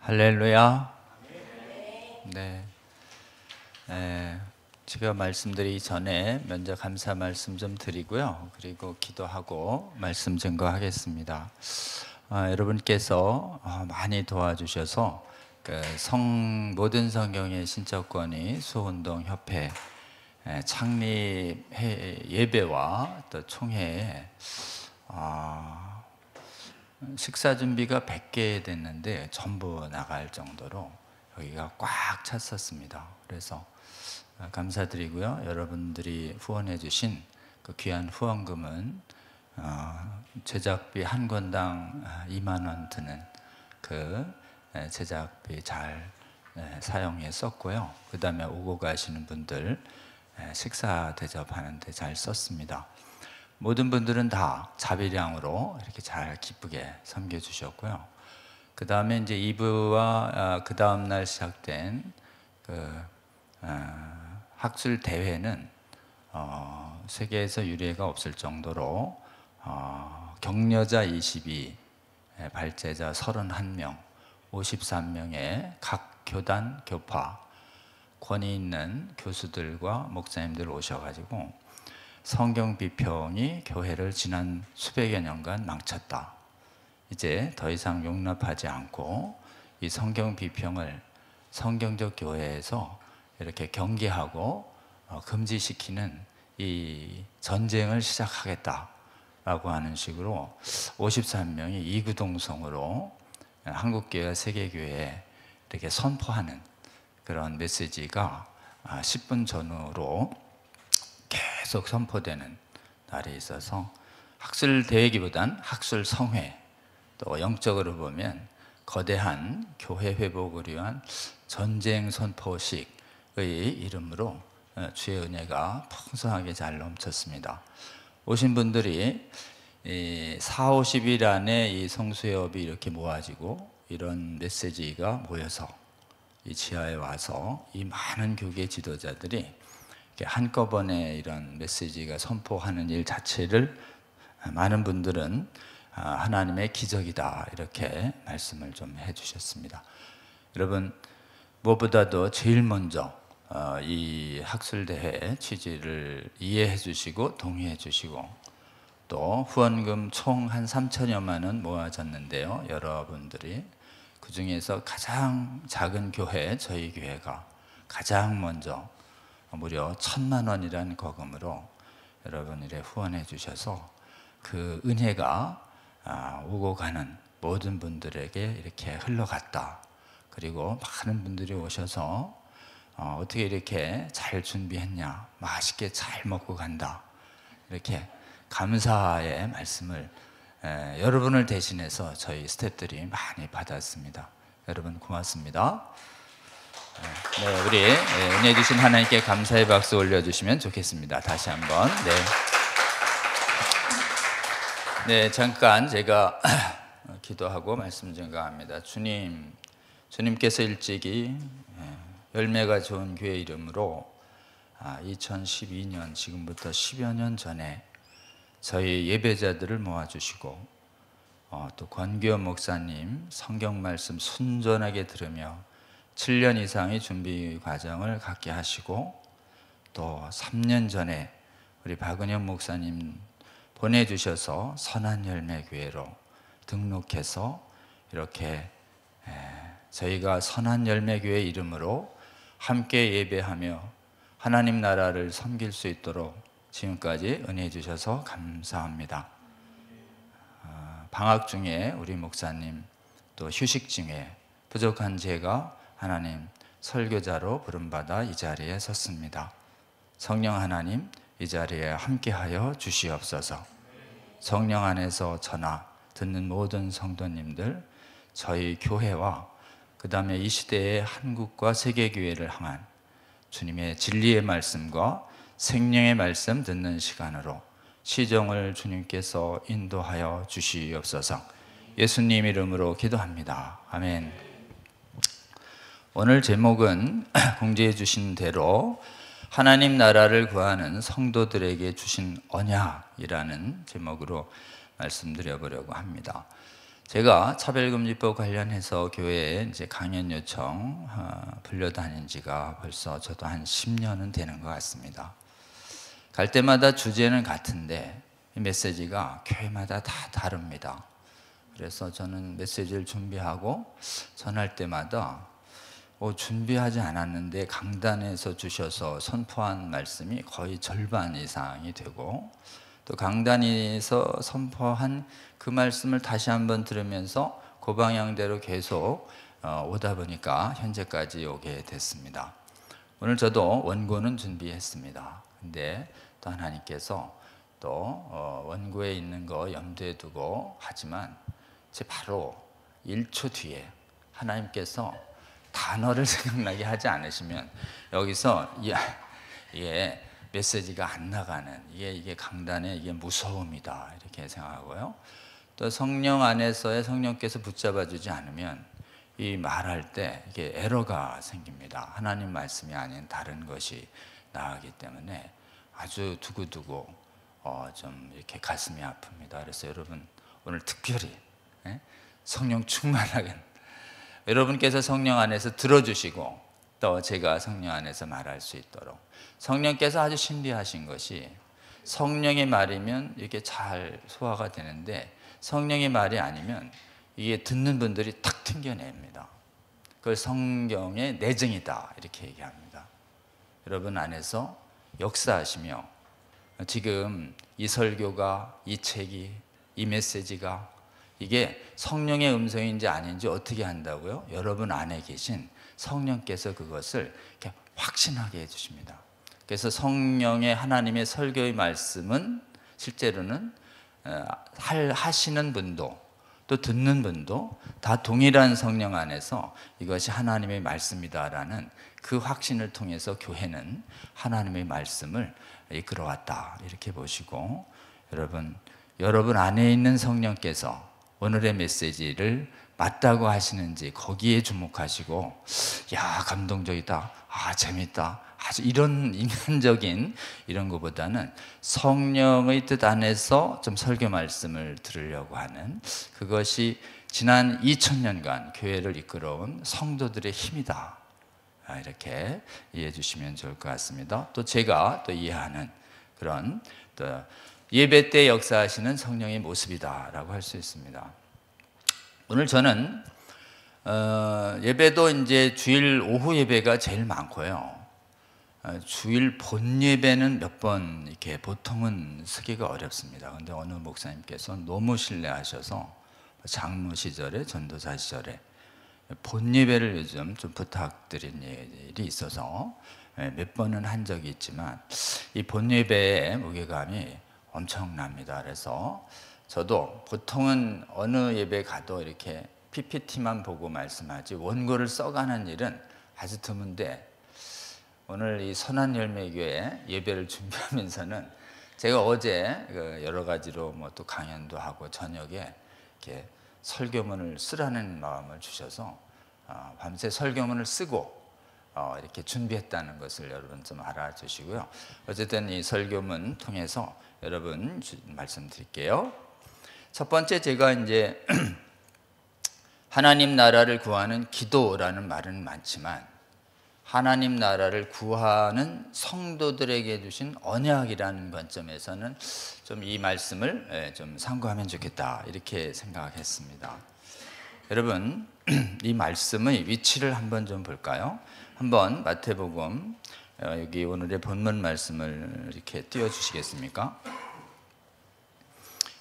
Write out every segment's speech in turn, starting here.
할렐루야. 네. 제가 말씀드리기 전에 먼저 감사 말씀 좀 드리고요. 그리고 기도하고 말씀 증거하겠습니다. 여러분께서 많이 도와주셔서 모든 성경의 신청권이 수운동협회 창립 예배와 또 총회에 식사 준비가 100개 됐는데 전부 나갈 정도로 여기가 꽉 찼었습니다. 그래서 감사드리고요. 여러분들이 후원해 주신 그 귀한 후원금은 제작비 한 권당 2만 원 드는 그 제작비 잘 사용해 썼고요. 그 다음에 오고 가시는 분들 식사 대접하는데 잘 썼습니다. 모든 분들은 다 자비량으로 이렇게 잘 기쁘게 섬겨주셨고요. 그 다음에 이제 2부와 그 다음 날 시작된 학술 대회는 세계에서 유례가 없을 정도로 격려자 22, 발제자 31명, 53명의 각 교단, 교파, 권위 있는 교수들과 목사님들 오셔가지고 성경 비평이 교회를 지난 수백여 년간 망쳤다. 이제 더 이상 용납하지 않고 이 성경 비평을 성경적 교회에서 이렇게 경계하고 금지시키는 이 전쟁을 시작하겠다라고 하는 식으로 53명이 이구동성으로 한국교회와 세계교회에 이렇게 선포하는 그런 메시지가 10분 전후로 계속 선포되는 날이 있어서 학술 대회기보단 학술 성회, 또 영적으로 보면 거대한 교회 회복을 위한 전쟁 선포식의 이름으로 주의 은혜가 풍성하게 잘 넘쳤습니다. 오신 분들이 4, 50일 안에 이 성수협이 이렇게 모아지고 이런 메시지가 모여서 이 지하에 와서 이 많은 교계 지도자들이 한꺼번에 이런 메시지가 선포하는 일 자체를 많은 분들은 하나님의 기적이다 이렇게 말씀을 좀 해주셨습니다. 여러분 무엇보다도 제일 먼저 이 학술대회 취지를 이해해 주시고 동의해 주시고 또 후원금 총 한 3천여만 원 모아졌는데요. 여러분들이 그 중에서 가장 작은 교회 저희 교회가 가장 먼저 무려 1,000만 원이라는 거금으로 여러분들이 후원해 주셔서 그 은혜가 오고 가는 모든 분들에게 이렇게 흘러갔다. 그리고 많은 분들이 오셔서 어떻게 이렇게 잘 준비했냐, 맛있게 잘 먹고 간다, 이렇게 감사의 말씀을 여러분을 대신해서 저희 스태프들이 많이 받았습니다. 여러분 고맙습니다. 네, 우리 은혜 주신 하나님께 감사의 박수 올려주시면 좋겠습니다. 다시 한번. 네, 잠깐 제가 기도하고 말씀 증거합니다. 주님께서 일찍이 열매가 좋은 교회 이름으로 2012년 지금부터 10여 년 전에 저희 예배자들을 모아주시고 또 권규현 목사님 성경 말씀 순전하게 들으며 7년 이상의 준비 과정을 갖게 하시고 또 3년 전에 우리 박은영 목사님 보내주셔서 선한열매교회로 등록해서 이렇게 저희가 선한열매교회 이름으로 함께 예배하며 하나님 나라를 섬길 수 있도록 지금까지 은혜 주셔서 감사합니다. 방학 중에 우리 목사님 또 휴식 중에 부족한 제가 하나님 설교자로 부름받아 이 자리에 섰습니다. 성령 하나님 이 자리에 함께하여 주시옵소서. 성령 안에서 전하 듣는 모든 성도님들 저희 교회와 그 다음에 이 시대의 한국과 세계교회를 향한 주님의 진리의 말씀과 생명의 말씀 듣는 시간으로 시정을 주님께서 인도하여 주시옵소서. 예수님 이름으로 기도합니다. 아멘. 오늘 제목은 공지해 주신 대로 하나님 나라를 구하는 성도들에게 주신 언약이라는 제목으로 말씀드려 보려고 합니다. 제가 차별금지법 관련해서 교회에 이제 강연 요청 불려다닌 지가 벌써 저도 한 10년은 되는 것 같습니다. 갈 때마다 주제는 같은데 메시지가 교회마다 다 다릅니다. 그래서 저는 메시지를 준비하고 전할 때마다 준비하지 않았는데 강단에서 주셔서 선포한 말씀이 거의 절반 이상이 되고, 또 강단에서 선포한 그 말씀을 다시 한번 들으면서 그 방향대로 계속 오다 보니까 현재까지 오게 됐습니다. 오늘 저도 원고는 준비했습니다. 근데 또 하나님께서 또 원고에 있는 거 염두에 두고 하지만 제 바로 1초 뒤에 하나님께서 단어를 생각나게 하지 않으시면 여기서 이게 메시지가 안 나가는, 이게 강단의 이게 무서움이다 이렇게 생각하고요. 또 성령 안에서의 성령께서 붙잡아 주지 않으면 이 말할 때 이게 에러가 생깁니다. 하나님 말씀이 아닌 다른 것이 나가기 때문에 아주 두고두고 좀 이렇게 가슴이 아픕니다. 그래서 여러분 오늘 특별히 성령 충만하게 여러분께서 성령 안에서 들어주시고 또 제가 성령 안에서 말할 수 있도록, 성령께서 아주 신비하신 것이 성령의 말이면 이게 잘 소화가 되는데 성령의 말이 아니면 이게 듣는 분들이 탁 튕겨냅니다. 그걸 성경의 내증이다 이렇게 얘기합니다. 여러분 안에서 역사하시며 지금 이 설교가, 이 책이, 이 메시지가 이게 성령의 음성인지 아닌지 어떻게 한다고요? 여러분 안에 계신 성령께서 그것을 이렇게 확신하게 해주십니다. 그래서 성령의 하나님의 설교의 말씀은 실제로는 하시는 분도 또 듣는 분도 다 동일한 성령 안에서 이것이 하나님의 말씀이다라는 그 확신을 통해서 교회는 하나님의 말씀을 이끌어왔다 이렇게 보시고, 여러분 안에 있는 성령께서 오늘의 메시지를 맞다고 하시는지 거기에 주목하시고, 야 감동적이다, 재밌다, 아주 이런 인간적인 이런 것보다는 성령의 뜻 안에서 좀 설교 말씀을 들으려고 하는 그것이 지난 2000년간 교회를 이끌어온 성도들의 힘이다 이렇게 이해해 주시면 좋을 것 같습니다. 또 제가 또 이해하는 그런 또 예배 때 역사하시는 성령의 모습이다라고 할 수 있습니다. 오늘 저는 예배도 이제 주일 오후 예배가 제일 많고요. 주일 본 예배는 몇 번 이렇게 보통은 쓰기가 어렵습니다. 근데 어느 목사님께서 너무 신뢰하셔서 장로 시절에, 전도사 시절에 본 예배를 요즘 좀 부탁드린 일이 있어서 몇 번은 한 적이 있지만 이 본 예배의 무게감이 엄청납니다. 그래서 저도 보통은 어느 예배 가도 이렇게 PPT만 보고 말씀하지 원고를 써가는 일은 아주 드문데, 오늘 이 선한열매교회 예배를 준비하면서는 제가 어제 여러 가지로 뭐 또 강연도 하고 저녁에 이렇게 설교문을 쓰라는 마음을 주셔서 밤새 설교문을 쓰고 이렇게 준비했다는 것을 여러분 좀 알아주시고요. 어쨌든 이 설교문 통해서 여러분 말씀드릴게요. 첫 번째, 제가 이제 하나님 나라를 구하는 기도라는 말은 많지만 하나님 나라를 구하는 성도들에게 주신 언약이라는 관점에서는 좀 이 말씀을 좀 참고하면 좋겠다 이렇게 생각했습니다. 여러분 이 말씀의 위치를 한번 좀 볼까요? 한번 마태복음 여기 오늘의 본문 말씀을 이렇게 띄워주시겠습니까?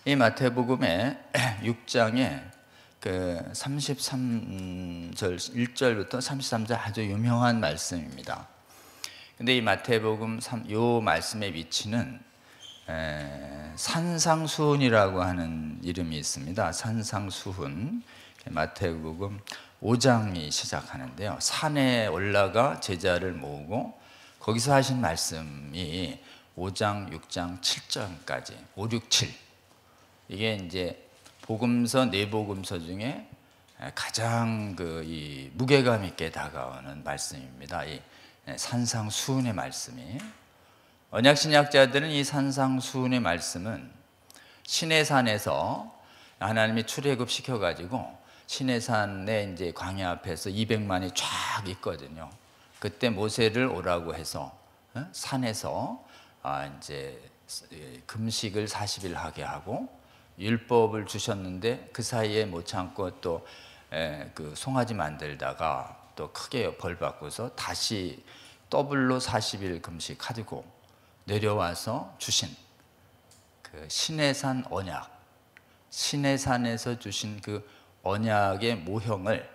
이 마태복음의 6장에 그 33절 1절부터 33절 아주 유명한 말씀입니다. 근데 이 마태복음 요 말씀의 위치는 산상수훈이라고 하는 이름이 있습니다. 산상수훈, 마태복음 5장이 시작하는데요. 산에 올라가 제자를 모으고 거기서 하신 말씀이 5장, 6장, 7장까지 5, 6, 7 이게 이제 복음서 네 복음서 중에 가장 이 무게감 있게 다가오는 말씀입니다. 이 산상수훈의 말씀이, 언약 신약자들은 이 산상수훈의 말씀은 시내산에서 하나님이 출애굽 시켜가지고 시내산에 이제 광야 앞에서 200만이 쫙 있거든요. 그때 모세를 오라고 해서 산에서 이제 금식을 40일 하게 하고 율법을 주셨는데 그 사이에 못 참고 또 그 송아지 만들다가 또 크게 벌 받고서 다시 더블로 40일 금식하고 내려와서 주신 그 시내산 언약, 시내산에서 주신 그 언약의 모형을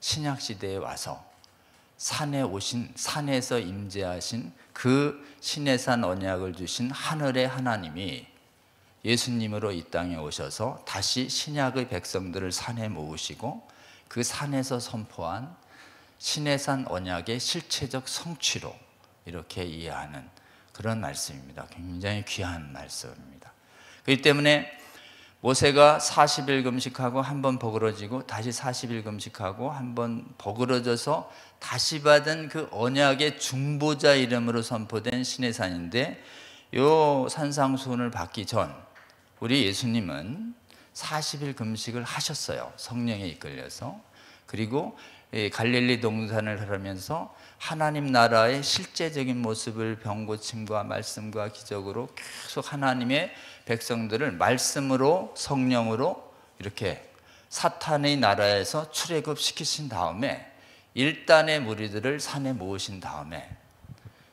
신약 시대에 와서 산에 오신, 산에서 임재하신 그 시내산 언약을 주신 하늘의 하나님이 예수님으로 이 땅에 오셔서 다시 신약의 백성들을 산에 모으시고 그 산에서 선포한 시내산 언약의 실체적 성취로 이렇게 이해하는 그런 말씀입니다. 굉장히 귀한 말씀입니다. 그렇기 때문에 모세가 40일 금식하고 한 번 버그러지고 다시 40일 금식하고 한 번 버그러져서 다시 받은 그 언약의 중보자 이름으로 선포된 시내산인데, 요 산상수훈을 받기 전 우리 예수님은 40일 금식을 하셨어요. 성령에 이끌려서. 그리고 갈릴리 동산을 흐르면서 하나님 나라의 실제적인 모습을 병고침과 말씀과 기적으로 계속 하나님의 백성들을 말씀으로 성령으로 이렇게 사탄의 나라에서 출애굽 시키신 다음에 일단의 무리들을 산에 모으신 다음에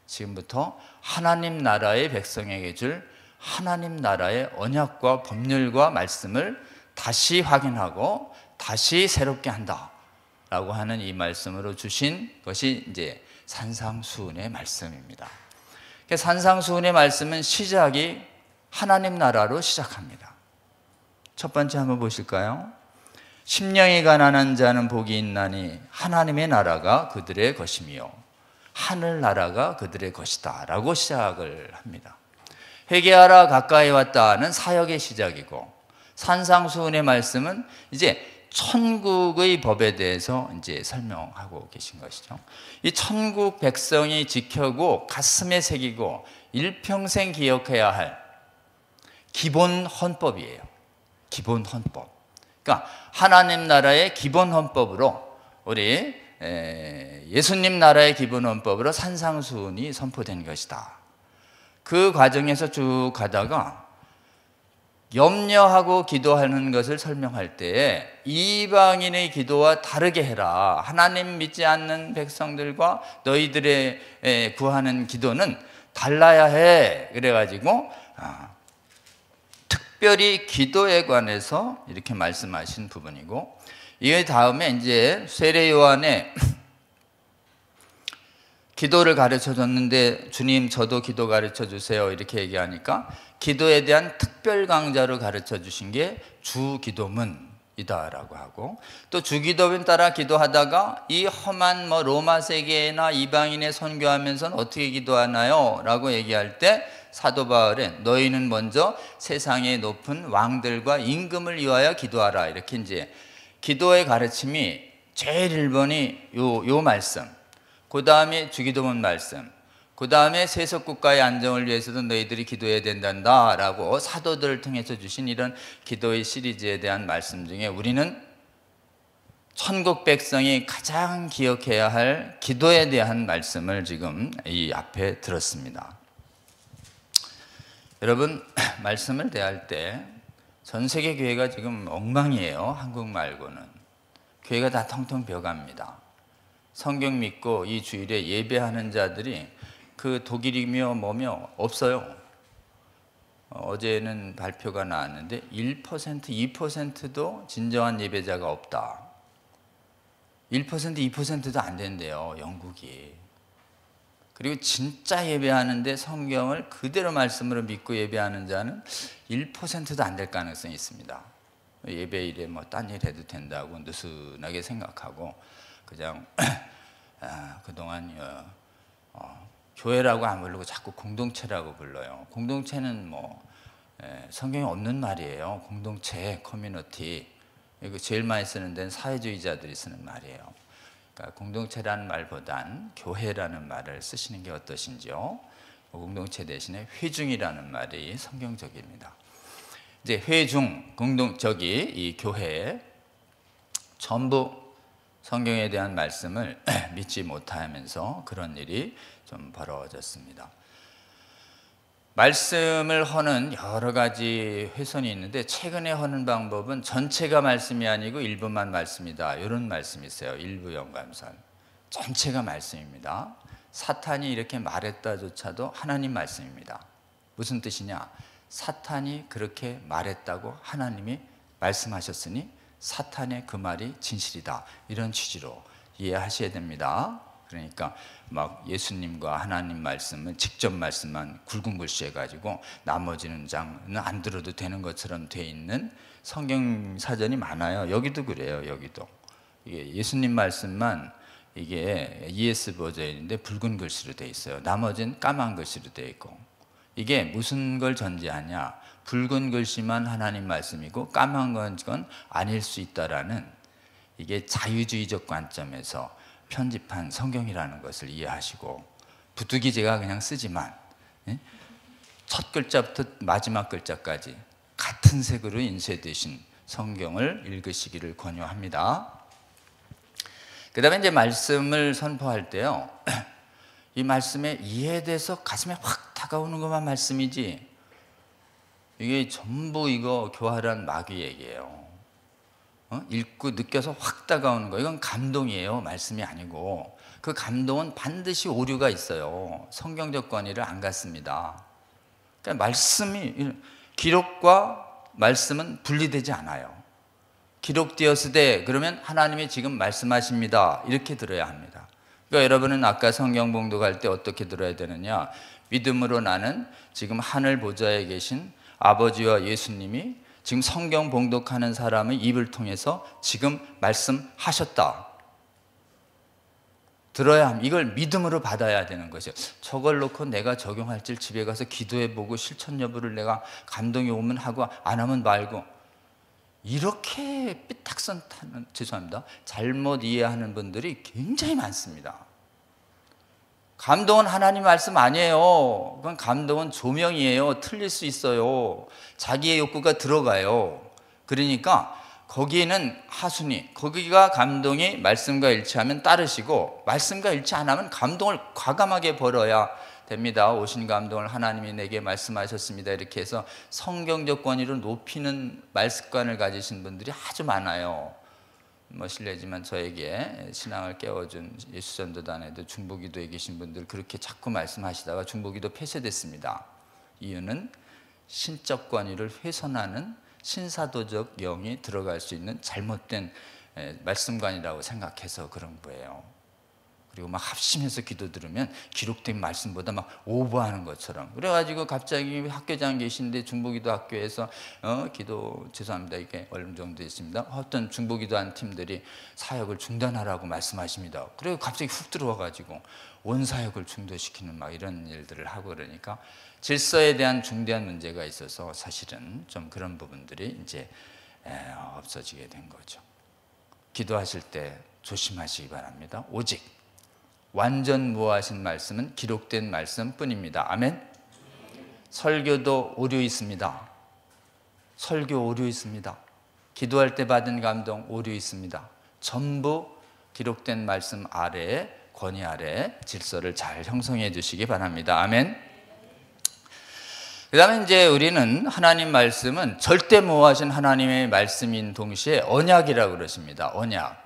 지금부터 하나님 나라의 백성에게 줄 하나님 나라의 언약과 법률과 말씀을 다시 확인하고 다시 새롭게 한다라고 하는 이 말씀으로 주신 것이 이제 산상수훈의 말씀입니다. 산상수훈의 말씀은 시작이 하나님 나라로 시작합니다. 첫 번째 한번 보실까요? 심령이 가난한 자는 복이 있나니 하나님의 나라가 그들의 것이며 하늘 나라가 그들의 것이다 라고 시작을 합니다. 회개하라 가까이 왔다는 사역의 시작이고, 산상수훈의 말씀은 이제 천국의 법에 대해서 이제 설명하고 계신 것이죠. 이 천국 백성이 지켜고 가슴에 새기고 일평생 기억해야 할 기본 헌법이에요. 기본 헌법. 그러니까 하나님 나라의 기본 헌법으로 우리 예수님 나라의 기본 헌법으로 산상수훈이 선포된 것이다. 그 과정에서 쭉 가다가 염려하고 기도하는 것을 설명할 때에 이방인의 기도와 다르게 해라. 하나님 믿지 않는 백성들과 너희들의 구하는 기도는 달라야 해. 그래가지고 특별히 기도에 관해서 이렇게 말씀하신 부분이고, 이 다음에 이제 세례 요한의 기도를 가르쳐 줬는데 주님 저도 기도 가르쳐 주세요 이렇게 얘기하니까 기도에 대한 특별 강좌로 가르쳐 주신 게 주기도문이다라고 하고, 또 주기도문 따라 기도하다가 이 험한 로마 세계나 이방인에 선교하면서는 어떻게 기도하나요? 라고 얘기할 때 사도 바울은 너희는 먼저 세상의 높은 왕들과 임금을 위하여 기도하라 이렇게 이제 기도의 가르침이 제일 1번이 요 말씀, 그 다음에 주기도문 말씀, 그 다음에 세속국가의 안정을 위해서도 너희들이 기도해야 된단다 라고 사도들을 통해서 주신 이런 기도의 시리즈에 대한 말씀 중에 우리는 천국 백성이 가장 기억해야 할 기도에 대한 말씀을 지금 이 앞에 들었습니다. 여러분, 말씀을 대할 때 전 세계 교회가 지금 엉망이에요. 한국 말고는. 교회가 다 텅텅 비어갑니다. 성경 믿고 이 주일에 예배하는 자들이 그 독일이며 뭐며 없어요. 어제는 발표가 나왔는데 1%, 2%도 진정한 예배자가 없다. 1%, 2%도 안 된대요, 영국이. 그리고 진짜 예배하는데 성경을 그대로 말씀으로 믿고 예배하는 자는 1%도 안 될 가능성이 있습니다. 예배일에 뭐 딴 일 해도 된다고 느슨하게 생각하고 그냥 그동안 교회라고 안 부르고 자꾸 공동체라고 불러요. 공동체는 뭐 성경에 없는 말이에요. 공동체, 커뮤니티. 이거 제일 많이 쓰는 데는 사회주의자들이 쓰는 말이에요. 그러니까 공동체라는 말보단 교회라는 말을 쓰시는 게 어떠신지요? 공동체 대신에 회중이라는 말이 성경적입니다. 이제 회중 이 교회에 전부 성경에 대한 말씀을 믿지 못하면서 그런 일이 좀 벌어졌습니다. 말씀을 허는 여러 가지 훼손이 있는데 최근에 허는 방법은 전체가 말씀이 아니고 일부만 말씀이다, 이런 말씀이 있어요. 일부 영감선 전체가 말씀입니다. 사탄이 이렇게 말했다조차도 하나님 말씀입니다. 무슨 뜻이냐? 사탄이 그렇게 말했다고 하나님이 말씀하셨으니 사탄의 그 말이 진실이다, 이런 취지로 이해하셔야 됩니다. 그러니까 막 예수님과 하나님 말씀은 직접 말씀만 굵은 글씨 해가지고 나머지는 장은 안 들어도 되는 것처럼 돼 있는 성경 사전이 많아요. 여기도 그래요. 여기도 이게 예수님 말씀만 이게 ES 버전인데 붉은 글씨로 돼 있어요. 나머지는 까만 글씨로 돼 있고, 이게 무슨 걸 전제하냐? 붉은 글씨만 하나님 말씀이고 까만 건 아닐 수 있다라는, 이게 자유주의적 관점에서 편집한 성경이라는 것을 이해하시고, 부득이 제가 그냥 쓰지만 첫 글자부터 마지막 글자까지 같은 색으로 인쇄되신 성경을 읽으시기를 권유합니다. 그 다음에 이제 말씀을 선포할 때요, 이 말씀에 이해돼서 가슴에 확 다가오는 것만 말씀이지, 이게 전부 이거 교활한 마귀 얘기예요. 읽고 느껴서 확 다가오는 거, 이건 감동이에요. 말씀이 아니고. 그 감동은 반드시 오류가 있어요. 성경적 권위를 안 갖습니다. 그러니까 말씀이, 기록과 말씀은 분리되지 않아요. 기록되었으되 그러면 하나님이 지금 말씀하십니다, 이렇게 들어야 합니다. 그러니까 여러분은 아까 성경 봉독할 때 어떻게 들어야 되느냐? 믿음으로 나는 지금 하늘 보좌에 계신 아버지와 예수님이 지금 성경 봉독하는 사람의 입을 통해서 지금 말씀하셨다, 들어야 합니다. 이걸 믿음으로 받아야 되는 것이죠. 저걸 놓고 내가 적용할지 집에 가서 기도해보고 실천 여부를 내가 감동이 오면 하고 안 하면 말고, 이렇게 삐딱선 타는, 죄송합니다, 잘못 이해하는 분들이 굉장히 많습니다. 감동은 하나님 말씀 아니에요. 그건 감동은 조명이에요. 틀릴 수 있어요. 자기의 욕구가 들어가요. 그러니까 거기에는 하순위, 거기가 감동이 말씀과 일치하면 따르시고, 말씀과 일치 안 하면 감동을 과감하게 벌어야 됩니다. 오신 감동을 하나님이 내게 말씀하셨습니다, 이렇게 해서 성경적 권위를 높이는 말습관을 가지신 분들이 아주 많아요. 실례지만 저에게 신앙을 깨워준 예수전도단에도 중보기도에 계신 분들 그렇게 자꾸 말씀하시다가 중보기도 폐쇄됐습니다. 이유는 신적 권위를 훼손하는 신사도적 영이 들어갈 수 있는 잘못된 말씀관이라고 생각해서 그런 거예요. 그리고 막 합심해서 기도 들으면 기록된 말씀보다 막 오버하는 것처럼, 그래가지고 갑자기 학교장 계신데 중보기도 학교에서 기도, 죄송합니다, 이게 얼마 정도 있습니다, 어떤 중보기도한 팀들이 사역을 중단하라고 말씀하십니다. 그리고 갑자기 훅 들어와가지고 온 사역을 중도시키는 막 이런 일들을 하고, 그러니까 질서에 대한 중대한 문제가 있어서 사실은 좀 그런 부분들이 이제 없어지게 된 거죠. 기도하실 때 조심하시기 바랍니다. 오직 완전 무효하신 말씀은 기록된 말씀뿐입니다. 아멘. 설교도 오류 있습니다. 설교 오류 있습니다. 기도할 때 받은 감동 오류 있습니다. 전부 기록된 말씀 아래에, 권위 아래에 질서를 잘 형성해 주시기 바랍니다. 아멘. 그 다음에 이제 우리는 하나님 말씀은 절대 무효하신 하나님의 말씀인 동시에 언약이라고 그러십니다. 언약.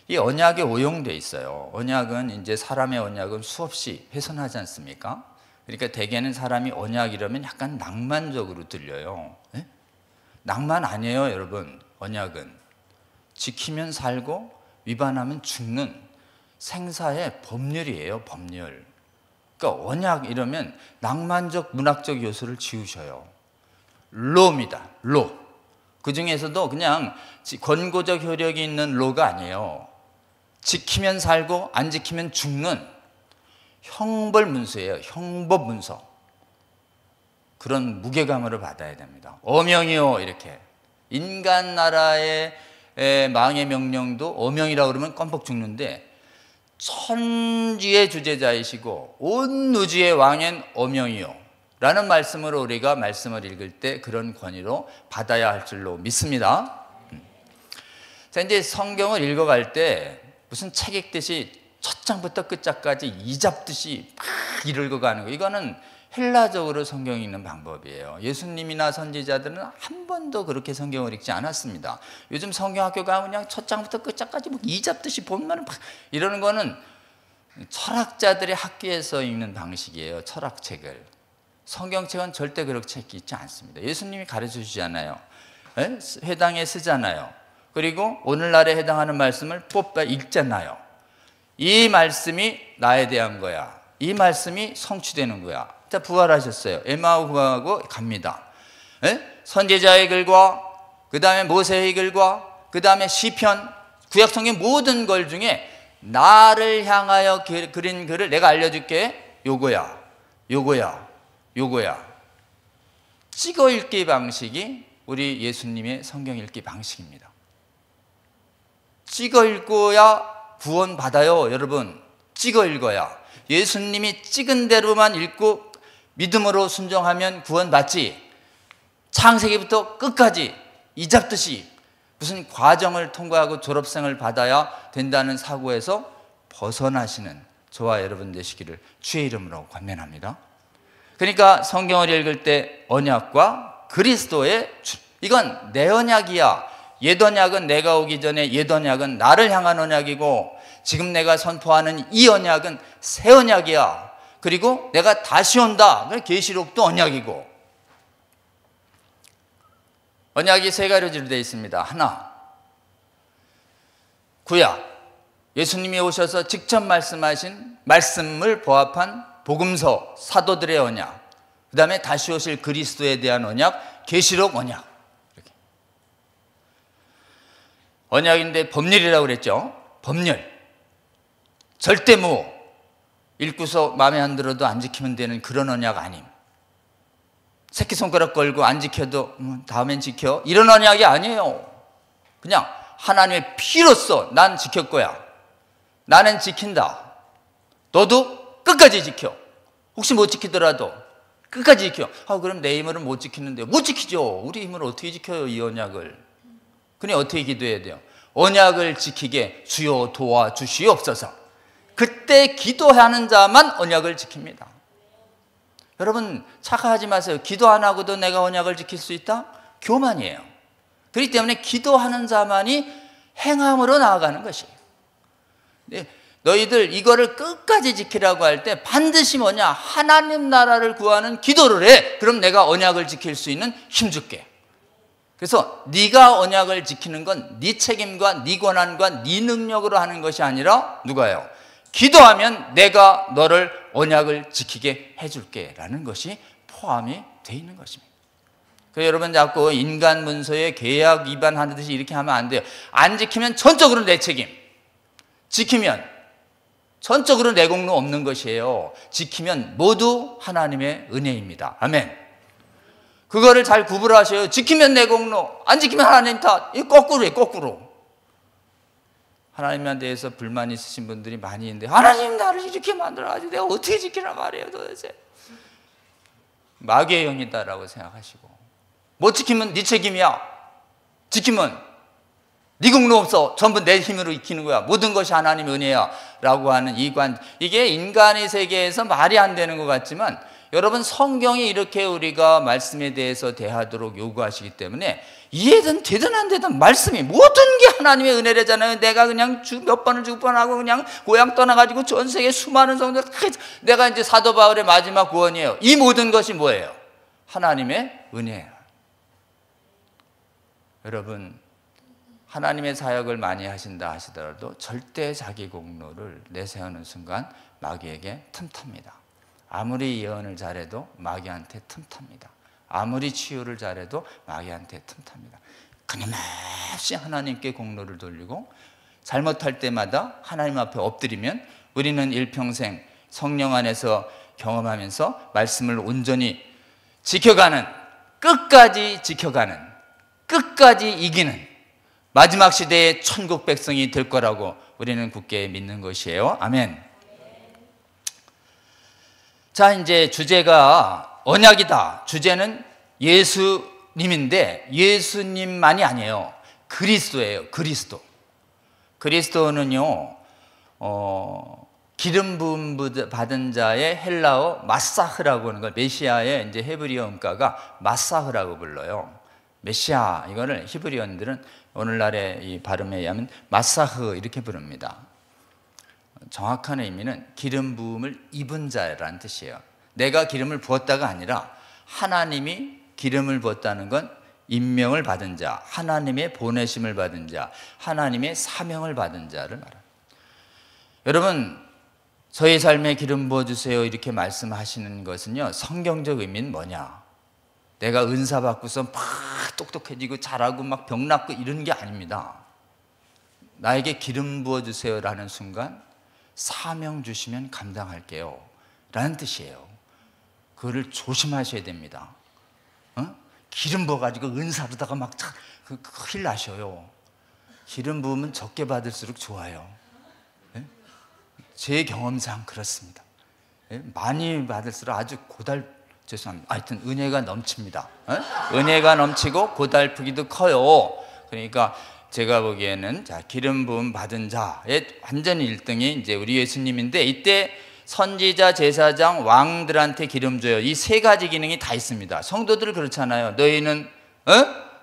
이 언약에 오용돼 있어요. 언약은 이제 사람의 언약은 수없이 훼손하지 않습니까? 그러니까 대개는 사람이 언약 이러면 약간 낭만적으로 들려요. 네? 낭만 아니에요, 여러분. 언약은 지키면 살고 위반하면 죽는 생사의 법률이에요, 법률. 그러니까 언약 이러면 낭만적 문학적 요소를 지우셔요. 로입니다, 로. 그 중에서도 그냥 권고적 효력이 있는 로가 아니에요. 지키면 살고 안 지키면 죽는 형벌 문서예요. 형법 문서. 그런 무게감으로 받아야 됩니다. 어명이요, 이렇게. 인간 나라의 망의 명령도 어명이라고 그러면 껌뻑 죽는데, 천지의 주제자이시고 온 우주의 왕엔 어명이요. 라는 말씀으로 우리가 말씀을 읽을 때 그런 권위로 받아야 할 줄로 믿습니다. 자, 이제 성경을 읽어갈 때 무슨 책 읽듯이 첫 장부터 끝장까지 이잡듯이 막 읽어가는 거, 이거는 헬라적으로 성경 읽는 방법이에요. 예수님이나 선지자들은 한 번도 그렇게 성경을 읽지 않았습니다. 요즘 성경학교 가면 그냥 첫 장부터 끝장까지 막 이잡듯이 본문을 막 이러는 거는 철학자들의 학교에서 읽는 방식이에요. 철학책을. 성경책은 절대 그렇게 읽지 않습니다. 예수님이 가르쳐 주잖아요. 회당에 쓰잖아요. 그리고 오늘날에 해당하는 말씀을 뽑아 읽잖아요. 이 말씀이 나에 대한 거야. 이 말씀이 성취되는 거야. 자, 부활하셨어요. 에마오하고 갑니다. 선지자의 글과 그 다음에 모세의 글과 그 다음에 시편, 구약성경 모든 걸 중에 나를 향하여 그린 글을 내가 알려줄게. 요거야, 요거야, 요거야. 찍어 읽기 방식이 우리 예수님의 성경 읽기 방식입니다. 찍어 읽어야 구원 받아요. 여러분, 찍어 읽어야. 예수님이 찍은 대로만 읽고 믿음으로 순종하면 구원 받지, 창세기부터 끝까지 이잡듯이 무슨 과정을 통과하고 졸업생을 받아야 된다는 사고에서 벗어나시는 저와 여러분 되시기를 주의 이름으로 권면합니다. 그러니까 성경을 읽을 때 언약과 그리스도의 이건 내 언약이야. 옛 언약은 내가 오기 전에 옛 언약은 나를 향한 언약이고, 지금 내가 선포하는 이 언약은 새 언약이야. 그리고 내가 다시 온다. 계시록도 언약이고. 언약이 세 가지로 되어 있습니다. 하나, 구약, 예수님이 오셔서 직접 말씀하신 말씀을 보합한 복음서, 사도들의 언약. 그 다음에 다시 오실 그리스도에 대한 언약, 계시록 언약. 이렇게. 언약인데 법률이라고 그랬죠. 법률. 절대 읽고서 마음에 안 들어도 안 지키면 되는 그런 언약 아님. 새끼손가락 걸고 안 지켜도 다음엔 지켜, 이런 언약이 아니에요. 그냥 하나님의 피로써 난 지킬 거야. 나는 지킨다. 너도 끝까지 지켜. 혹시 못 지키더라도 끝까지 지켜. 그럼 내 힘으로는 못 지키는데. 못 지키죠. 우리 힘으로 어떻게 지켜요, 이 언약을. 그냥 어떻게 기도해야 돼요? 언약을 지키게 주여 도와주시옵소서. 그때 기도하는 자만 언약을 지킵니다. 여러분, 착각하지 마세요. 기도 안 하고도 내가 언약을 지킬 수 있다? 교만이에요. 그렇기 때문에 기도하는 자만이 행함으로 나아가는 것이에요. 너희들 이거를 끝까지 지키라고 할 때 반드시 뭐냐? 하나님 나라를 구하는 기도를 해. 그럼 내가 언약을 지킬 수 있는 힘 줄게. 그래서 네가 언약을 지키는 건 네 책임과 네 권한과 네 능력으로 하는 것이 아니라 누가요? 기도하면 내가 너를 언약을 지키게 해줄게 라는 것이 포함이 되어 있는 것입니다. 그래서 여러분, 자꾸 인간 문서에 계약 위반하듯이 이렇게 하면 안 돼요. 안 지키면 전적으로 내 책임, 지키면 전적으로 내 공로 없는 것이에요. 지키면 모두 하나님의 은혜입니다. 아멘. 그거를 잘 구분하셔요. 지키면 내 공로, 안 지키면 하나님 탓. 이 거꾸로예요, 거꾸로. 하나님에 대해서 불만 있으신 분들이 많이 있는데, 하나님 나를 이렇게 만들어가지고 내가 어떻게 지키란 말이에요 도대체. 마귀의 영이다라고 생각하시고, 못 지키면 네 책임이야. 지키면 네 공로 없어. 전부 내 힘으로 지키는 거야. 모든 것이 하나님의 은혜야 라고 하는 이게 인간의 세계에서 말이 안 되는 것 같지만, 여러분, 성경이 이렇게 우리가 말씀에 대해서 대하도록 요구하시기 때문에 이해든 되든 안 되든 말씀이 모든 게 하나님의 은혜래잖아요. 내가 그냥 몇 번을 죽번하고 그냥 고향 떠나가지고 전 세계 수많은 성도들, 내가 이제 사도 바울의 마지막 구원이에요. 이 모든 것이 뭐예요? 하나님의 은혜예요. 여러분, 하나님의 사역을 많이 하신다 하시더라도 절대 자기 공로를 내세우는 순간 마귀에게 틈탑니다. 아무리 예언을 잘해도 마귀한테 틈탑니다. 아무리 치유를 잘해도 마귀한테 틈탑니다. 끊임없이 하나님께 공로를 돌리고 잘못할 때마다 하나님 앞에 엎드리면 우리는 일평생 성령 안에서 경험하면서 말씀을 온전히 지켜가는, 끝까지 지켜가는, 끝까지 이기는 마지막 시대의 천국 백성이 될 거라고 우리는 굳게 믿는 것이에요. 아멘. 자, 이제 주제가 언약이다. 주제는 예수님인데 예수님만이 아니에요. 그리스도예요. 그리스도. 그리스도는요, 기름 부음 받은 자의 헬라어 마사흐라고 하는 걸, 메시아의 이제 헤브리어 음가가 마사흐라고 불러요. 메시아, 이거를 히브리어인들은 오늘날의 이 발음에 의하면 마사흐 이렇게 부릅니다. 정확한 의미는 기름 부음을 입은 자라는 뜻이에요. 내가 기름을 부었다가 아니라 하나님이 기름을 부었다는 건 임명을 받은 자, 하나님의 보내심을 받은 자, 하나님의 사명을 받은 자를 말합니다. 여러분, 저의 삶에 기름 부어주세요 이렇게 말씀하시는 것은요, 성경적 의미는 뭐냐? 내가 은사 받고서 막 똑똑해지고 잘하고 막 병 낫고 이런 게 아닙니다. 나에게 기름 부어주세요라는 순간 사명 주시면 감당할게요 라는 뜻이에요. 그거를 조심하셔야 됩니다. 기름 부어가지고 은사로다가 막 큰일 나셔요. 기름 부으면 적게 받을수록 좋아요. 제 경험상 그렇습니다. 많이 받을수록 아주 죄송합니다. 하여튼 은혜가 넘칩니다. 은혜가 넘치고 고달프기도 커요. 그러니까 제가 보기에는 기름 부음 받은 자의 완전 1등이 이제 우리 예수님인데, 이때 선지자, 제사장, 왕들한테 기름 줘요. 이 세 가지 기능이 다 있습니다. 성도들 그렇잖아요.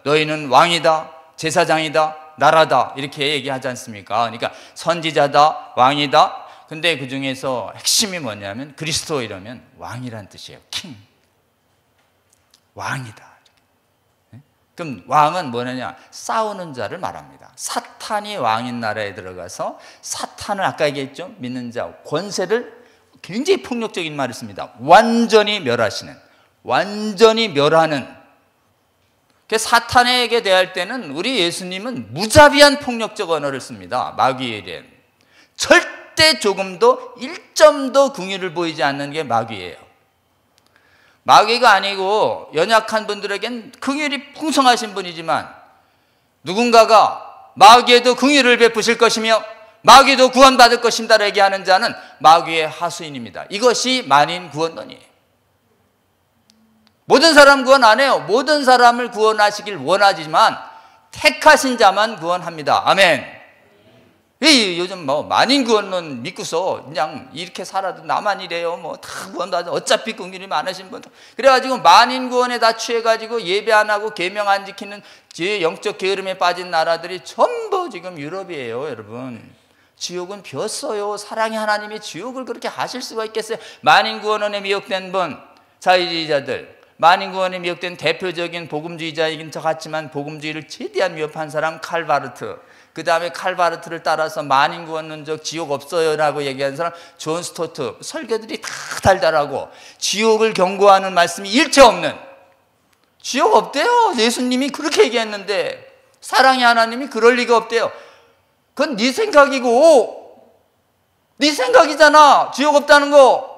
너희는 왕이다, 제사장이다, 나라다 이렇게 얘기하지 않습니까? 그러니까 선지자다, 왕이다. 근데 그 중에서 핵심이 뭐냐면 그리스도 이러면 왕이란 뜻이에요. 킹. 왕이다. 그럼 왕은 뭐냐냐? 싸우는 자를 말합니다. 사탄이 왕인 나라에 들어가서 사탄을 아까 얘기했죠? 믿는 자, 권세를 굉장히 폭력적인 말을 씁니다. 완전히 멸하시는, 완전히 멸하는. 사탄에게 대할 때는 우리 예수님은 무자비한 폭력적 언어를 씁니다. 마귀에겐 절대 조금도 1점도 긍휼을 보이지 않는 게 마귀예요. 마귀가 아니고 연약한 분들에겐 긍휼이 풍성하신 분이지만, 누군가가 마귀에도 긍휼을 베푸실 것이며 마귀도 구원받을 것입니다 얘기하는 자는 마귀의 하수인입니다. 이것이 만인 구원론이에요. 모든 사람 구원 안 해요. 모든 사람을 구원하시길 원하지만 택하신 자만 구원합니다. 아멘. 요즘 만인 구원론 믿고서 그냥 이렇게 살아도 나만 이래요. 다 구원받아. 어차피 긍휼이 많으신 분들. 그래가지고 만인 구원에 다 취해가지고 예배 안 하고 계명 안 지키는 영적 게으름에 빠진 나라들이 전부 지금 유럽이에요, 여러분. 지옥은 비었어요. 사랑의 하나님이 지옥을 그렇게 하실 수가 있겠어요? 만인 구원론에 미혹된 분, 자유주의자들, 만인 구원에 미혹된 대표적인 복음주의자이긴 것 같지만 복음주의를 최대한 위협한 사람 칼바르트, 그 다음에 칼바르트를 따라서 만인 구원론적 지옥 없어요 라고 얘기한 사람 존 스토트, 설교들이 다 달달하고 지옥을 경고하는 말씀이 일체 없는, 지옥 없대요. 예수님이 그렇게 얘기했는데 사랑의 하나님이 그럴 리가 없대요. 그건 네 생각이고, 네 생각이잖아. 지옥 없다는 거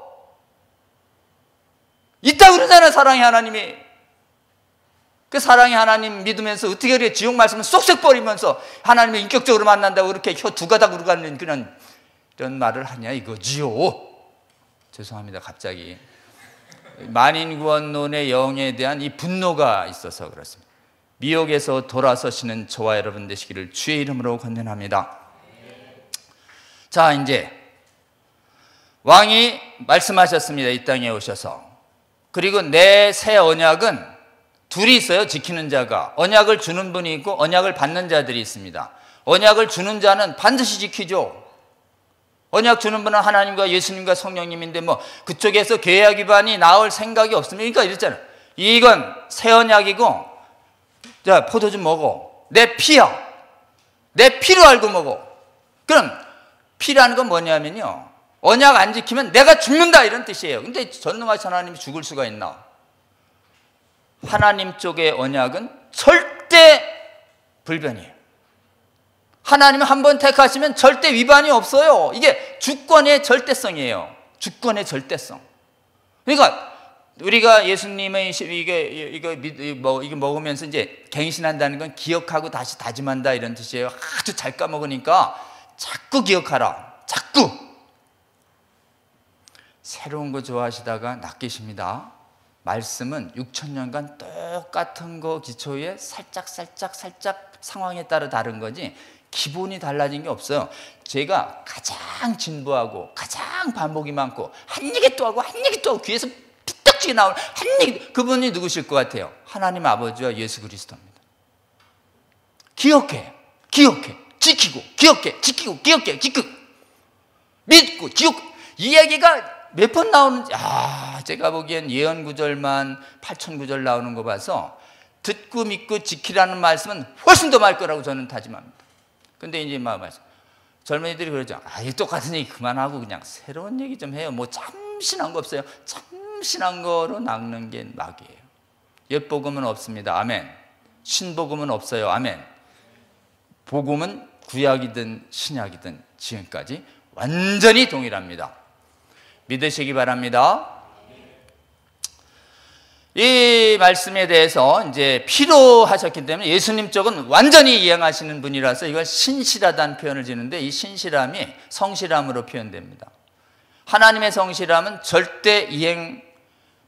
있다 그러잖아, 사랑의 하나님이. 그 사랑의 하나님 믿으면서 어떻게 그렇게 지옥 말씀을 쏙쏙 버리면서 하나님을 인격적으로 만난다고 그렇게 혀 두 가닥으로 가는 그런 이런 말을 하냐 이거지요. 죄송합니다. 갑자기 만인구원론의 영에 대한 이 분노가 있어서 그렇습니다. 미혹에서 돌아서시는 저와 여러분 되시기를 주의 이름으로 권면합니다. 자, 이제 왕이 말씀하셨습니다. 이 땅에 오셔서. 그리고 내 새 언약은 둘이 있어요. 지키는 자가. 언약을 주는 분이 있고 언약을 받는 자들이 있습니다. 언약을 주는 자는 반드시 지키죠. 언약 주는 분은 하나님과 예수님과 성령님인데 그쪽에서 계약 위반이 나올 생각이 없습니까? 이랬잖아요. 이건 새 언약이고, 자, 포도 좀 먹어. 내 피야. 내 피로 알고 먹어. 그럼 피라는 건 뭐냐면요, 언약 안 지키면 내가 죽는다 이런 뜻이에요. 근데 전능하신 하나님이 죽을 수가 있나? 하나님 쪽의 언약은 절대 불변이에요. 하나님은 한번 택하시면 절대 위반이 없어요. 이게 주권의 절대성이에요. 주권의 절대성. 그러니까 우리가 예수님의 이거 먹으면서 이제 갱신한다는 건 기억하고 다시 다짐한다 이런 뜻이에요. 아주 잘 까먹으니까 자꾸 기억하라. 자꾸. 새로운 거 좋아하시다가 낚이십니다. 말씀은 6,000년간 똑같은 거 기초에 살짝 상황에 따라 다른 거지 기본이 달라진 게 없어요. 제가 가장 진보하고 가장 반복이 많고 한 얘기 또 하고 한 얘기 또 하고 귀에서 피떡지게 나오는 한 얘기, 그분이 누구실 것 같아요? 하나님 아버지와 예수 그리스도입니다. 기억해, 지키고, 기억해, 지키고, 믿고, 이 얘기가 몇 번 나오는지, 제가 보기엔 예언 구절만 8,000구절 나오는 거 봐서 듣고 믿고 지키라는 말씀은 훨씬 더 많을 거라고 저는 다짐합니다. 근데 이제 말씀, 젊은이들이 그러죠. 이 똑같은 얘기 그만하고 그냥 새로운 얘기 좀 해요. 뭐 참신한 거 없어요. 참신한 거로 낚는 게 막이에요. 옛복음은 없습니다. 아멘. 신복음은 없어요. 아멘. 복음은 구약이든 신약이든 지금까지 완전히 동일합니다. 믿으시기 바랍니다. 이 말씀에 대해서 이제 필요하셨기 때문에 예수님 쪽은 완전히 이행하시는 분이라서 이걸 신실하다는 표현을 지는데, 이 신실함이 성실함으로 표현됩니다. 하나님의 성실함은 절대 이행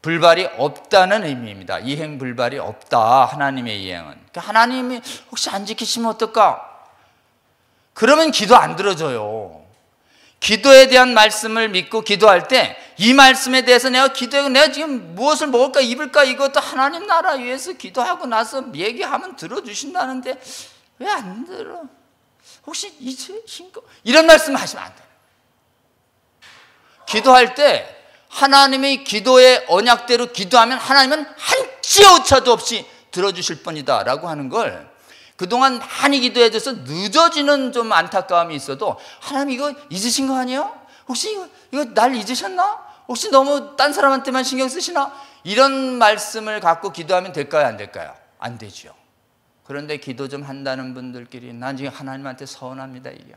불발이 없다는 의미입니다. 이행 불발이 없다, 하나님의 이행은. 그러니까 하나님이 혹시 안 지키시면 어떨까? 그러면 기도 안 들어줘요. 기도에 대한 말씀을 믿고 기도할 때 이 말씀에 대해서 내가 기도하고 내가 지금 무엇을 먹을까 입을까 이것도 하나님 나라 위해서 기도하고 나서 얘기하면 들어주신다는데 왜 안 들어? 혹시 잊으신 거? 이런 말씀 하시면 안 돼요. 기도할 때 하나님의 기도의 언약대로 기도하면 하나님은 한치 오차도 없이 들어주실 뿐이다 라고 하는 걸, 그동안 많이 기도해줘서 늦어지는 좀 안타까움이 있어도 하나님 이거 잊으신 거 아니에요? 혹시 이거 날 잊으셨나? 혹시 너무 딴 사람한테만 신경 쓰시나? 이런 말씀을 갖고 기도하면 될까요? 안 될까요? 안 되죠. 그런데 기도 좀 한다는 분들끼리 난 지금 하나님한테 서운합니다 이게.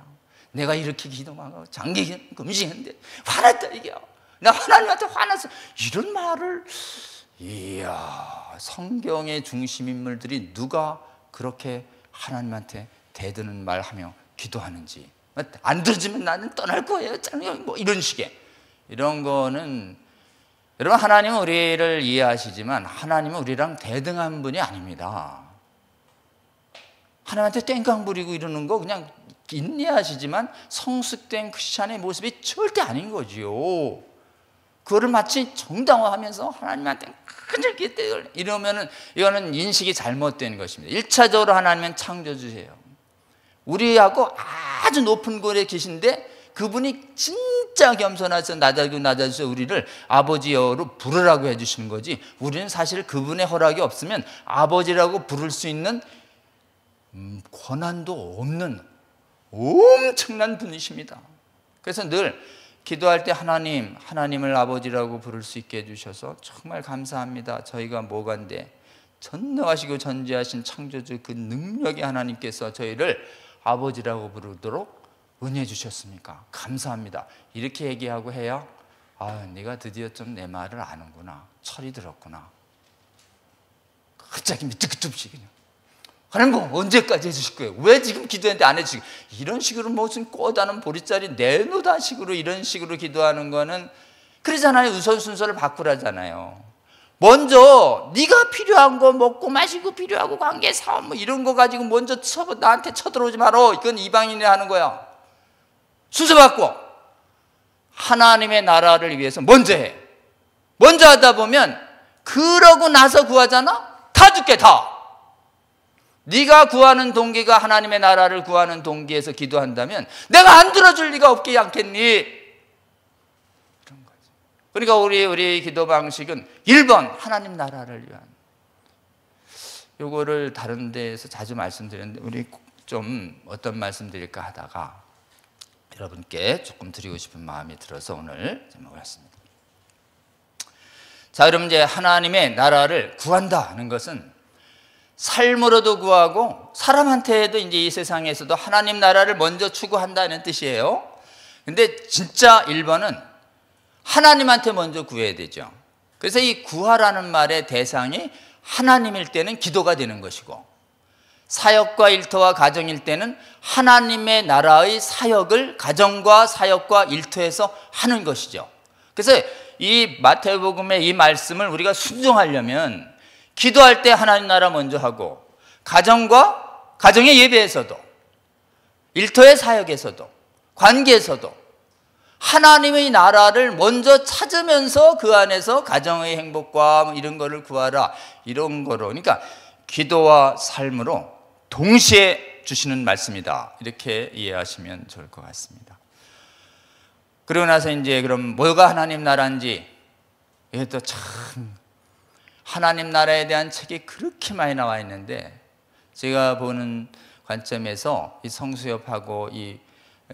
내가 이렇게 기도하고 장기 금식했는데 화났다 이게. 나 하나님한테 화났어. 이런 말을, 이야, 성경의 중심 인물들이 누가 그렇게 하나님한테 대드는 말하며 기도하는지. 안 들어주면 나는 떠날 거예요. 뭐 이런 식의. 이런 거는, 여러분, 하나님은 우리를 이해하시지만 하나님은 우리랑 대등한 분이 아닙니다. 하나님한테 땡깡 부리고 이러는 거 그냥 인내하시지만 성숙된 크리스찬의 모습이 절대 아닌 거지요. 그거를 마치 정당화하면서 하나님한테 끈질기게 이러면은 이거는 인식이 잘못된 것입니다. 1차적으로 하나님은 창조주세요. 우리하고 아주 높은 곳에 계신데 그분이 진짜 겸손하셔서 낮아주셔서 우리를 아버지여로 부르라고 해주시는 거지, 우리는 사실 그분의 허락이 없으면 아버지라고 부를 수 있는 권한도 없는 엄청난 분이십니다. 그래서 늘 기도할 때 하나님을 아버지라고 부를 수 있게 해주셔서 정말 감사합니다. 저희가 뭐간데 전능하시고 전지하신 창조주 그 능력의 하나님께서 저희를 아버지라고 부르도록 은혜 주셨습니까? 감사합니다. 이렇게 얘기하고 해야, 네가 드디어 좀 내 말을 아는구나, 철이 들었구나. 갑자기 밑득급씩 그냥, 하나님 뭐 언제까지 해주실 거예요? 왜 지금 기도했는데 안 해주시고? 이런 식으로 무슨 꼬다는 보리자리 내놓다 식으로 이런 식으로 기도하는 거는, 그러잖아요. 우선순서를 바꾸라잖아요. 먼저 네가 필요한 거 먹고 마시고 필요하고 관계 사업 뭐 이런 거 가지고 먼저 나한테 쳐들어오지 마라. 이건 이방인이 하는 거야. 순서 바꿔. 하나님의 나라를 위해서 먼저 해. 먼저 하다 보면 그러고 나서 구하잖아? 다 죽게 다. 네가 구하는 동기가 하나님의 나라를 구하는 동기에서 기도한다면 내가 안 들어줄 리가 없지 않겠니? 이런 거지. 그러니까 우리 기도 방식은 1번 하나님 나라를 위한. 요거를 다른 데에서 자주 말씀드렸는데 우리 좀 어떤 말씀 드릴까 하다가 여러분께 조금 드리고 싶은 마음이 들어서 오늘 제목을 했습니다. 자, 그럼 이제 하나님의 나라를 구한다는 것은 삶으로도 구하고 사람한테도 이제 이 세상에서도 하나님 나라를 먼저 추구한다는 뜻이에요. 근데 진짜 1번은 하나님한테 먼저 구해야 되죠. 그래서 이 구하라는 말의 대상이 하나님일 때는 기도가 되는 것이고, 사역과 일터와 가정일 때는 하나님의 나라의 사역을 가정과 사역과 일터에서 하는 것이죠. 그래서 이 마태복음의 이 말씀을 우리가 순종하려면 기도할 때 하나님 나라 먼저 하고, 가정의 예배에서도, 일터의 사역에서도, 관계에서도 하나님의 나라를 먼저 찾으면서 그 안에서 가정의 행복과 이런 거를 구하라, 이런 거로, 그러니까 기도와 삶으로 동시에 주시는 말씀이다, 이렇게 이해하시면 좋을 것 같습니다. 그러고 나서 이제 그럼 뭐가 하나님 나라인지, 이것도 참 하나님 나라에 대한 책이 그렇게 많이 나와 있는데, 제가 보는 관점에서 이 성수협하고 이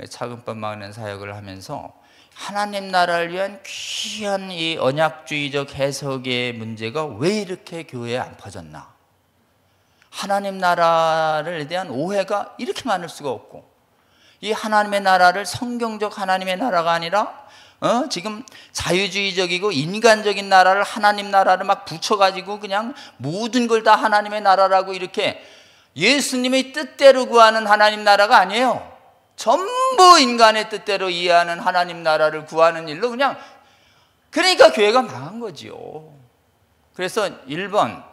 차근법 막는 사역을 하면서 하나님 나라를 위한 귀한 이 언약주의적 해석의 문제가 왜 이렇게 교회에 안 퍼졌나? 하나님 나라를 대한 오해가 이렇게 많을 수가 없고, 이 하나님의 나라를 성경적 하나님의 나라가 아니라 지금 자유주의적이고 인간적인 나라를, 하나님 나라를 막 붙여가지고 그냥 모든 걸 다 하나님의 나라라고, 이렇게 예수님의 뜻대로 구하는 하나님 나라가 아니에요. 전부 인간의 뜻대로 이해하는 하나님 나라를 구하는 일로 그냥, 그러니까 교회가 망한 거지요. 그래서 1번,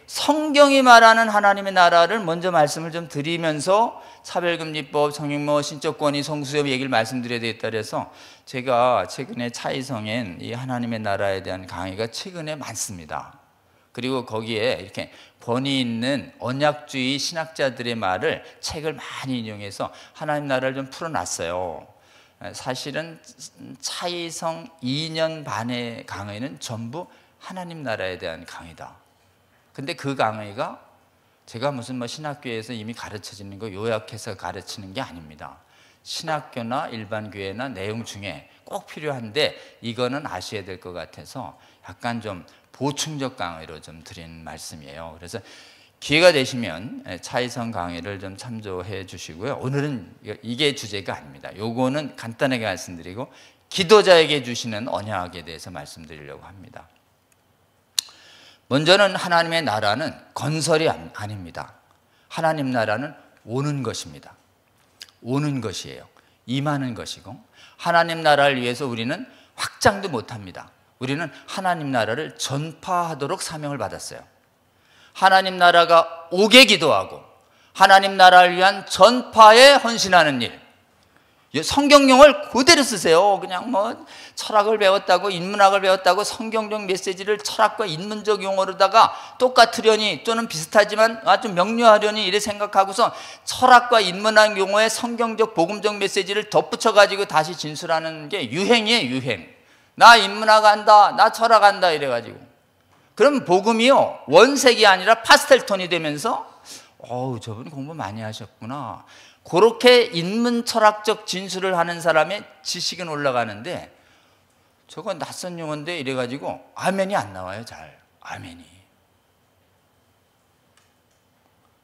성경이 말하는 하나님의 나라를 먼저 말씀을 좀 드리면서 차별금지법, 성행모, 신적권위, 성수협 얘기를 말씀드려야 되겠다 그래서 제가 최근에 차이성엔 이 하나님의 나라에 대한 강의가 최근에 많습니다. 그리고 거기에 이렇게 권위 있는 언약주의 신학자들의 말을, 책을 많이 인용해서 하나님 나라를 좀 풀어놨어요. 사실은 차이성 2년 반의 강의는 전부 하나님 나라에 대한 강의다. 근데 그 강의가 제가 무슨 신학교에서 이미 가르쳐지는 거 요약해서 가르치는 게 아닙니다. 신학교나 일반 교회나 내용 중에 꼭 필요한데 이거는 아셔야 될 것 같아서 약간 좀 보충적 강의로 좀 드린 말씀이에요. 그래서 기회가 되시면 차이성 강의를 좀 참조해 주시고요. 오늘은 이게 주제가 아닙니다. 요거는 간단하게 말씀드리고 기도자에게 주시는 언약에 대해서 말씀드리려고 합니다. 먼저는 하나님의 나라는 건설이 아닙니다. 하나님 나라는 오는 것입니다. 오는 것이에요. 임하는 것이고, 하나님 나라를 위해서 우리는 확장도 못합니다. 우리는 하나님 나라를 전파하도록 사명을 받았어요. 하나님 나라가 오게 기도하고 하나님 나라를 위한 전파에 헌신하는 일. 성경용어를 그대로 쓰세요. 그냥 철학을 배웠다고, 인문학을 배웠다고 성경적 메시지를 철학과 인문적 용어로다가 똑같으려니 또는 비슷하지만 좀 명료하려니 이래 생각하고서 철학과 인문학 용어에 성경적 복음적 메시지를 덧붙여가지고 다시 진술하는 게 유행이에요. 유행. 나 인문학 한다, 나 철학 한다 이래가지고. 그럼 복음이요, 원색이 아니라 파스텔톤이 되면서 저분 공부 많이 하셨구나, 그렇게 인문 철학적 진술을 하는 사람의 지식은 올라가는데, 저거 낯선 용어인데 이래가지고 아멘이 안 나와요. 잘 아멘이.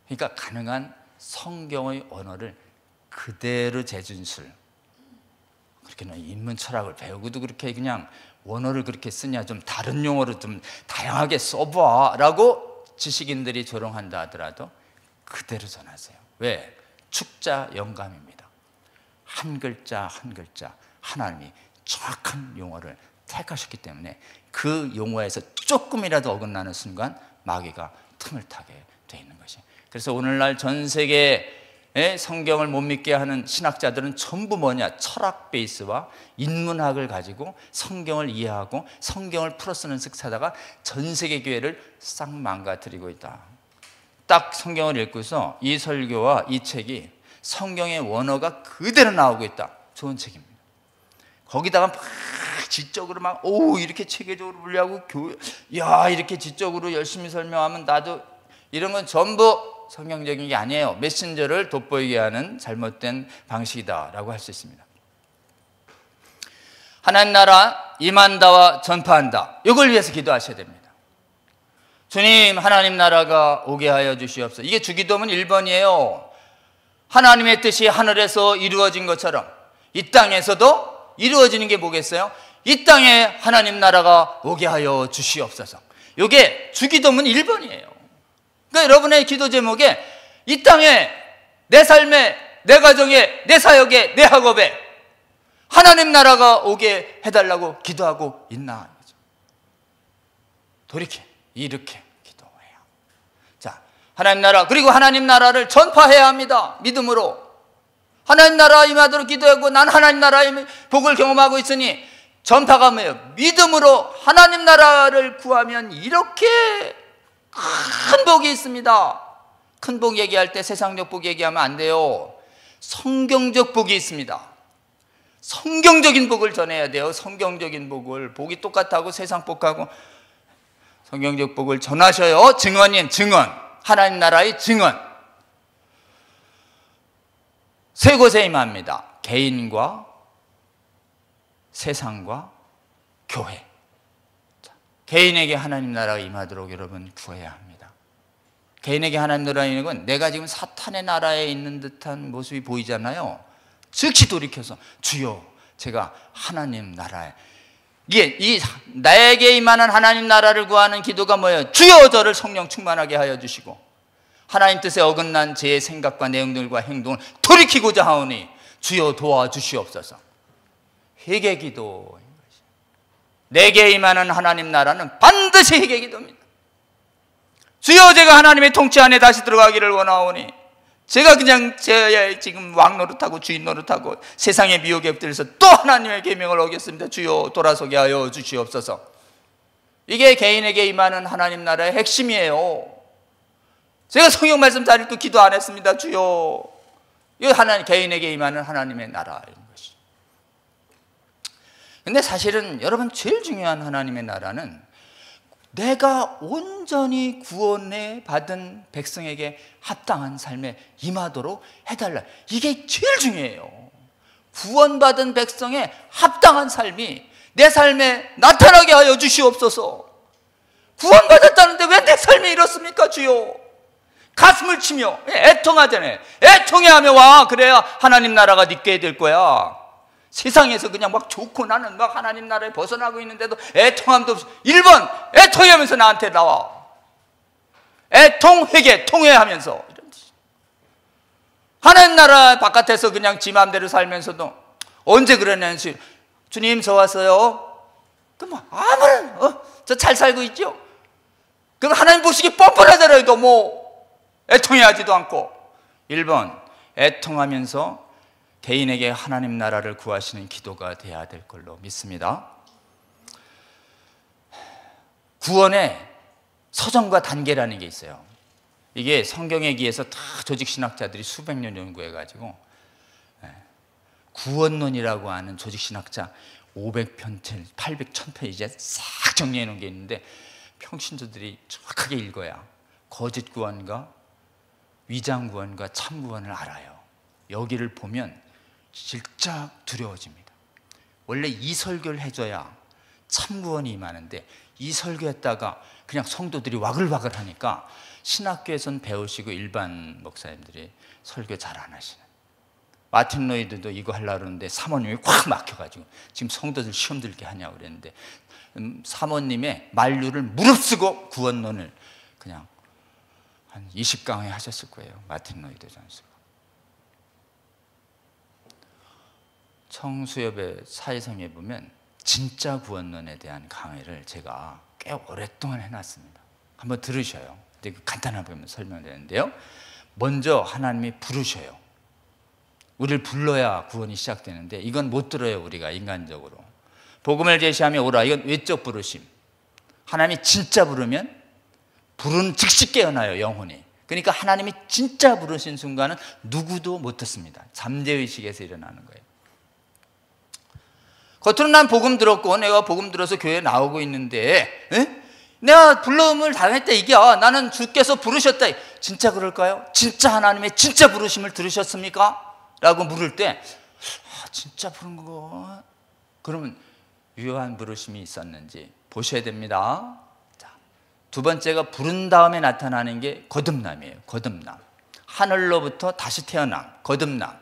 그러니까 가능한 성경의 언어를 그대로 재진술. 그렇게는 인문 철학을 배우고도 그렇게 그냥 원어를 그렇게 쓰냐, 좀 다른 용어로 좀 다양하게 써봐 라고 지식인들이 조롱한다 하더라도 그대로 전하세요. 왜? 축자 영감입니다. 한 글자 한 글자 하나님이 정확한 용어를 택하셨기 때문에 그 용어에서 조금이라도 어긋나는 순간 마귀가 틈을 타게 돼 있는 것이. 그래서 오늘날 전 세계에 성경을 못 믿게 하는 신학자들은 전부 뭐냐, 철학 베이스와 인문학을 가지고 성경을 이해하고 성경을 풀어쓰는 쓱사다가 전 세계 교회를 싹 망가뜨리고 있다. 딱 성경을 읽고서 이 설교와 이 책이 성경의 원어가 그대로 나오고 있다. 좋은 책입니다. 거기다가 막 지적으로 이렇게 체계적으로 분류하고 이렇게 지적으로 열심히 설명하면 나도, 이런 건 전부 성경적인 게 아니에요. 메신저를 돋보이게 하는 잘못된 방식이다라고 할 수 있습니다. 하나님 나라 임한다와 전파한다. 이걸 위해서 기도하셔야 됩니다. 주님, 하나님 나라가 오게 하여 주시옵소서. 이게 주기도문 1번이에요. 하나님의 뜻이 하늘에서 이루어진 것처럼 이 땅에서도 이루어지는 게 뭐겠어요? 이 땅에 하나님 나라가 오게 하여 주시옵소서. 이게 주기도문 1번이에요. 그러니까 여러분의 기도 제목에 이 땅에, 내 삶에, 내 가정에, 내 사역에, 내 학업에 하나님 나라가 오게 해달라고 기도하고 있나? 돌이켜 이렇게 기도해요. 자, 하나님 나라, 그리고 하나님 나라를 전파해야 합니다. 믿음으로 하나님 나라 임하도록 기도하고, 난 하나님 나라의 복을 경험하고 있으니 전파가 뭐예요? 믿음으로 하나님 나라를 구하면 이렇게 큰 복이 있습니다. 큰 복 얘기할 때 세상적 복 얘기하면 안 돼요. 성경적 복이 있습니다. 성경적인 복을 전해야 돼요. 성경적인 복을. 복이 똑같다고 세상 복하고, 성경적 복을 전하셔요. 증언인 증언, 하나님 나라의 증언. 세 곳에 임합니다. 개인과 세상과 교회. 자, 개인에게 하나님 나라가 임하도록 여러분 구해야 합니다. 개인에게 하나님 나라가 임하는 건, 내가 지금 사탄의 나라에 있는 듯한 모습이 보이잖아요. 즉시 돌이켜서 주여, 제가 하나님 나라에, 이 나에게 임하는 하나님 나라를 구하는 기도가 뭐예요? 주여 저를 성령 충만하게 하여 주시고 하나님 뜻에 어긋난 제 생각과 내용들과 행동을 돌이키고자 하오니 주여 도와주시옵소서. 회개 기도인 것이죠. 내게 임하는 하나님 나라는 반드시 회개 기도입니다. 주여, 제가 하나님의 통치 안에 다시 들어가기를 원하오니, 제가 그냥 제 지금 왕 노릇하고 주인 노릇하고 세상의 미혹에 엎드려서 또 하나님의 계명을 어겼습니다. 주여 돌아서게 하여 주시옵소서. 이게 개인에게 임하는 하나님 나라의 핵심이에요. 제가 성경 말씀 잘 읽고 기도 안 했습니다. 주여, 이거 하나님, 개인에게 임하는 하나님의 나라인 것이죠. 근데 사실은 여러분, 제일 중요한 하나님의 나라는 내가 온전히 구원에 받은 백성에게 합당한 삶에 임하도록 해달라. 이게 제일 중요해요. 구원받은 백성의 합당한 삶이 내 삶에 나타나게 하여 주시옵소서. 구원받았다는데 왜 내 삶이 이렇습니까? 주여. 가슴을 치며 애통하잖아요. 애통해하며 와. 그래야 하나님 나라가 있게 될 거야. 세상에서 그냥 막 좋고 나는 막 하나님 나라에 벗어나고 있는데도 애통함도 없이 1번 애통하면서 나한테 나와. 애통, 회개, 통회하면서. 하나님 나라 바깥에서 그냥 지 마음대로 살면서도 언제 그러냐면, 주님 저 왔어요. 그럼 뭐 아무런 저 잘 살고 있죠. 그럼 하나님 보시기 뻔뻔하잖아요. 또 뭐 애통해하지도 않고. 1번 애통하면서 개인에게 하나님 나라를 구하시는 기도가 돼야 될 걸로 믿습니다. 구원의 서정과 단계라는 게 있어요. 이게 성경에 의해서 다 조직신학자들이 수백 년 연구해가지고 구원론이라고 하는 조직신학자 500편, 800, 1000페이지에 싹 정리해 놓은 게 있는데, 평신도들이 정확하게 읽어야 거짓 구원과 위장 구원과 참 구원을 알아요. 여기를 보면 진짜 두려워집니다. 원래 이 설교를 해줘야 참 구원이 임하는데, 이 설교했다가 그냥 성도들이 와글와글 하니까 신학교에선 배우시고 일반 목사님들이 설교 잘 안 하시는. 마틴 로이드도 이거 하려고 그러는데 사모님이 확 막혀가지고 지금 성도들 시험 들게 하냐고 그랬는데, 사모님의 만류를 무릅쓰고 구원론을 그냥 한 20강회 하셨을 거예요. 마틴 로이드 선수가. 청수협의 사회성에 보면 진짜 구원론에 대한 강의를 제가 꽤 오랫동안 해놨습니다. 한번 들으셔요. 근데 간단하게 설명되는데요. 먼저 하나님이 부르셔요. 우리를 불러야 구원이 시작되는데, 이건 못 들어요. 우리가 인간적으로. 복음을 제시하며 오라. 이건 외적 부르심. 하나님이 진짜 부르면 부른 즉시 깨어나요, 영혼이. 그러니까 하나님이 진짜 부르신 순간은 누구도 못 듣습니다. 잠재의식에서 일어나는 거예요. 겉으로는 난 복음 들었고, 내가 복음 들어서 교회에 나오고 있는데, 내가 불러음을 당했다 이겨. 나는 주께서 부르셨다. 진짜 그럴까요? 진짜 하나님의 진짜 부르심을 들으셨습니까? 라고 물을 때, 진짜 부른 거, 그러면 유효한 부르심이 있었는지 보셔야 됩니다. 자, 두 번째가 부른 다음에 나타나는 게 거듭남이에요. 거듭남. 하늘로부터 다시 태어남. 거듭남.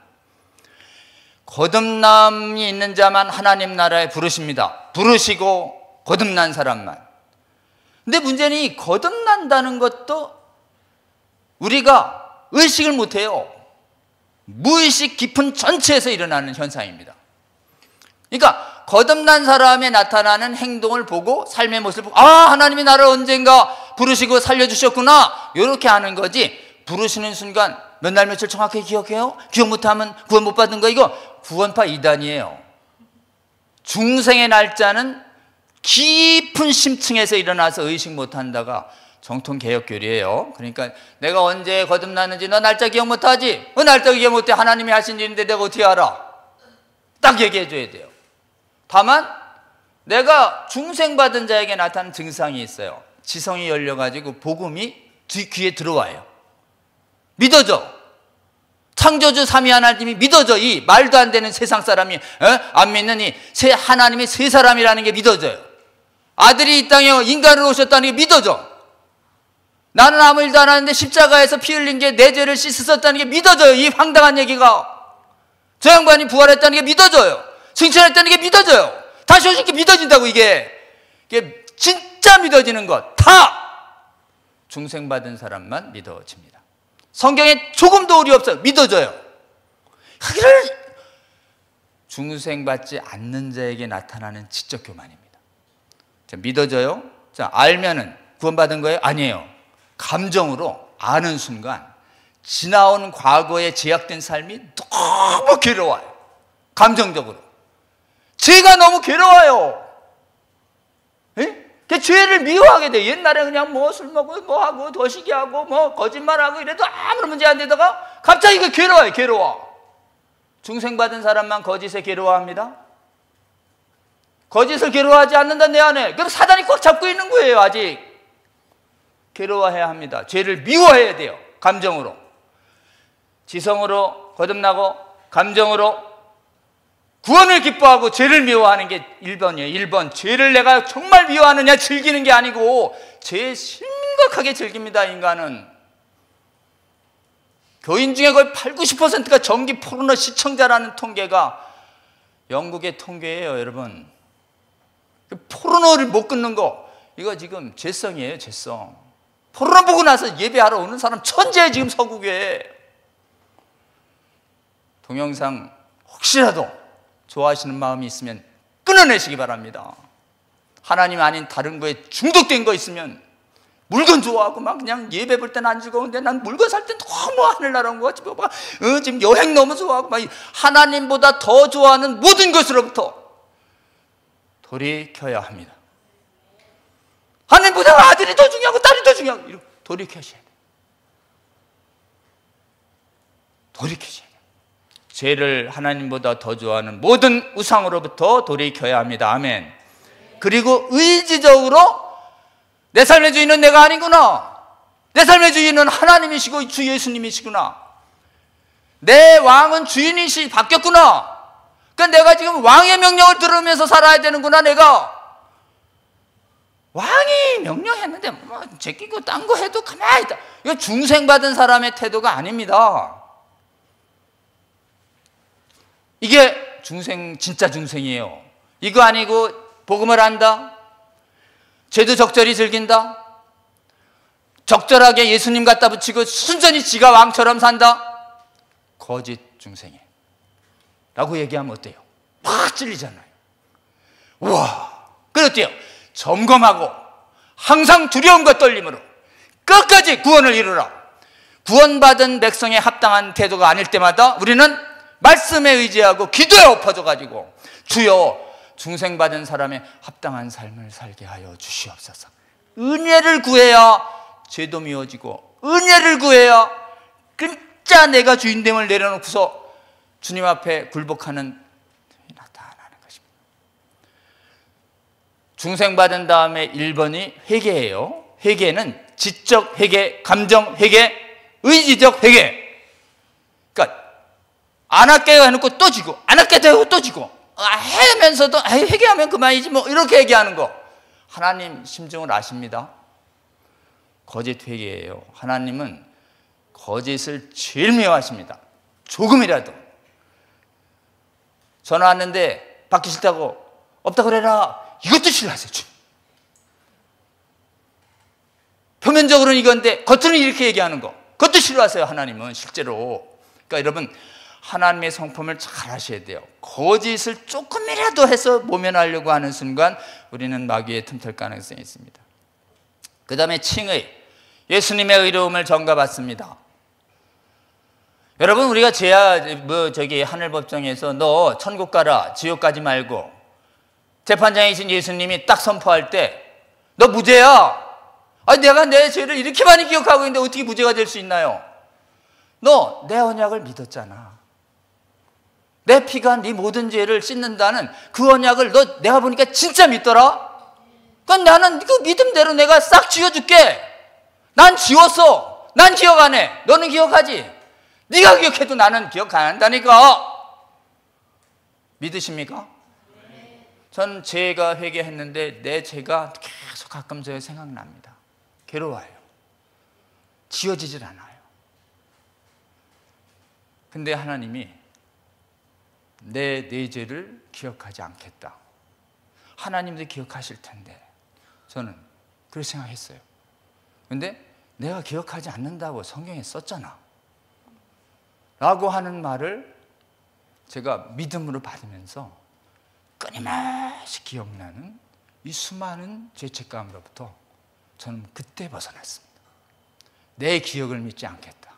거듭남이 있는 자만 하나님 나라에 부르십니다. 부르시고 거듭난 사람만. 근데 문제는 이 거듭난다는 것도 우리가 의식을 못해요. 무의식 깊은 전체에서 일어나는 현상입니다. 그러니까 거듭난 사람에 나타나는 행동을 보고 삶의 모습을 보고 아, 하나님이 나를 언젠가 부르시고 살려주셨구나, 이렇게 하는 거지. 부르시는 순간 몇 날 며칠 정확하게 기억해요? 기억 못하면 구원 못 받은 거, 이거 구원파 이단이에요. 중생의 날짜는 깊은 심층에서 일어나서 의식 못한다가 정통 개혁교리예요. 그러니까 내가 언제 거듭났는지 너 날짜 기억 못하지? 날짜 기억 못해. 하나님이 하신 일인데 내가 어떻게 알아? 딱 얘기해 줘야 돼요. 다만 내가 중생받은 자에게 나타나는 증상이 있어요. 지성이 열려가지고 복음이 귀에 들어와요. 믿어져. 창조주 삼위 하나님이 믿어져. 이 말도 안 되는 세상 사람이 안 믿는 이 하나님이 세 사람이라는 게 믿어져요. 아들이 이 땅에 인간으로 오셨다는 게 믿어져. 나는 아무 일도 안 하는데 십자가에서 피 흘린 게 내 죄를 씻었다는 게 믿어져요. 이 황당한 얘기가. 저 양반이 부활했다는 게 믿어져요. 승천했다는 게 믿어져요. 다시 오신 게 믿어진다고. 이게 진짜 믿어지는 것 다 중생받은 사람만 믿어집니다. 성경에 조금도 오류 없어요. 믿어져요. 하기를 중생받지 않는 자에게 나타나는 지적 교만입니다. 자, 믿어져요? 자, 알면은 구원받은 거예요? 아니에요. 감정으로 아는 순간 지나온 과거에 제약된 삶이 너무 괴로워요. 감정적으로 죄가 너무 괴로워요. 그 죄를 미워하게 돼요. 옛날에 그냥 뭐 술 먹고 뭐 하고 도시기 하고 뭐 거짓말하고 이래도 아무런 문제 안 되다가 갑자기 그 괴로워요. 괴로워. 중생받은 사람만 거짓에 괴로워합니다. 거짓을 괴로워하지 않는다 내 안에. 그럼 사단이 꽉 잡고 있는 거예요. 아직 괴로워해야 합니다. 죄를 미워해야 돼요. 감정으로. 지성으로 거듭나고 감정으로 구원을 기뻐하고 죄를 미워하는 게 1번이에요. 1번. 죄를 내가 정말 미워하느냐 즐기는 게 아니고 죄 심각하게 즐깁니다. 인간은. 교인 중에 거의 8, 90%가 정기 포르노 시청자라는 통계가 영국의 통계예요. 여러분, 포르노를 못 끊는 거 이거 지금 죄성이에요. 죄성. 포르노 보고 나서 예배하러 오는 사람 천재예요. 지금 서구교회. 동영상 혹시라도 좋아하시는 마음이 있으면 끊어내시기 바랍니다. 하나님 아닌 다른 거에 중독된 거 있으면, 물건 좋아하고 막 그냥 예배 볼 때는 안 즐거운데 난 물건 살 때 너무 하늘나라 온 것 같이 막 지금 여행 너무 좋아하고 막 하나님보다 더 좋아하는 모든 것으로부터 돌이켜야 합니다. 하나님보다 아들이 더 중요하고 딸이 더 중요하고 이렇게 돌이켜셔야 돼요. 돌이키셔야 돼요. 죄를 하나님보다 더 좋아하는 모든 우상으로부터 돌이켜야 합니다. 아멘. 그리고 의지적으로 내 삶의 주인은 내가 아니구나. 내 삶의 주인은 하나님이시고 주 예수님이시구나. 내 왕은 주인이 바뀌었구나. 그러니까 내가 지금 왕의 명령을 들으면서 살아야 되는구나. 내가 왕이 명령했는데 뭐 제끼고 딴 거 해도 가만히 있다. 이거 중생받은 사람의 태도가 아닙니다. 이게 중생, 진짜 중생이에요. 이거 아니고 복음을 안다, 죄도 적절히 즐긴다, 적절하게 예수님 갖다 붙이고 순전히 지가 왕처럼 산다, 거짓 중생이에요 라고 얘기하면 어때요? 막 찔리잖아요. 우와, 그래 어때요? 점검하고 항상 두려움과 떨림으로 끝까지 구원을 이루라. 구원받은 백성에 합당한 태도가 아닐 때마다 우리는 말씀에 의지하고 기도에 엎어져가지고 주여 중생받은 사람의 합당한 삶을 살게 하여 주시옵소서. 은혜를 구해야 죄도 미워지고, 은혜를 구해야 진짜 내가 주인됨을 내려놓고서 주님 앞에 굴복하는 나타나는 것입니다. 중생받은 다음에 1번이 회개예요. 회개는 지적 회개, 감정 회개, 의지적 회개. 그러니까 안 할게요 해놓고 또 지고, 안 할게요 해놓고 또 지고, 하면서도 회개하면 그만이지 뭐 이렇게 얘기하는 거. 하나님 심정을 아십니다. 거짓 회개예요. 하나님은 거짓을 제일 미워하십니다. 조금이라도 전화 왔는데 받기 싫다고 없다 그래라, 이것도 싫어하세요. 표면적으로는 이건데 겉으로는 이렇게 얘기하는 거, 그것도 싫어하세요. 하나님은 실제로. 그러니까 여러분, 하나님의 성품을 잘 아셔야 돼요. 거짓을 조금이라도 해서 모면하려고 하는 순간 우리는 마귀의 틈탈 가능성이 있습니다. 그 다음에 칭의, 예수님의 의로움을 전가받습니다. 여러분, 우리가 하늘법정에서 너 천국 가라, 지옥 가지 말고, 재판장이신 예수님이 딱 선포할 때 너 무죄야. 아니, 내가 내 죄를 이렇게 많이 기억하고 있는데 어떻게 무죄가 될 수 있나요? 너 내 언약을 믿었잖아. 내 피가 네 모든 죄를 씻는다는 그 언약을 너 내가 보니까 진짜 믿더라. 그러니까 나는 그 믿음대로 내가 싹 지워줄게. 난 지웠어. 난 기억 안 해. 너는 기억하지? 네가 기억해도 나는 기억 안 한다니까. 믿으십니까? 전 죄가 회개했는데 내 죄가 계속 가끔 저 생각납니다. 괴로워요. 지워지질 않아요. 근데 하나님이 내 죄를 기억하지 않겠다. 하나님도 기억하실 텐데 저는 그렇게 생각했어요. 근데 내가 기억하지 않는다고 성경에 썼잖아 라고 하는 말을 제가 믿음으로 받으면서 끊임없이 기억나는 이 수많은 죄책감으로부터 저는 그때 벗어났습니다. 내 기억을 믿지 않겠다.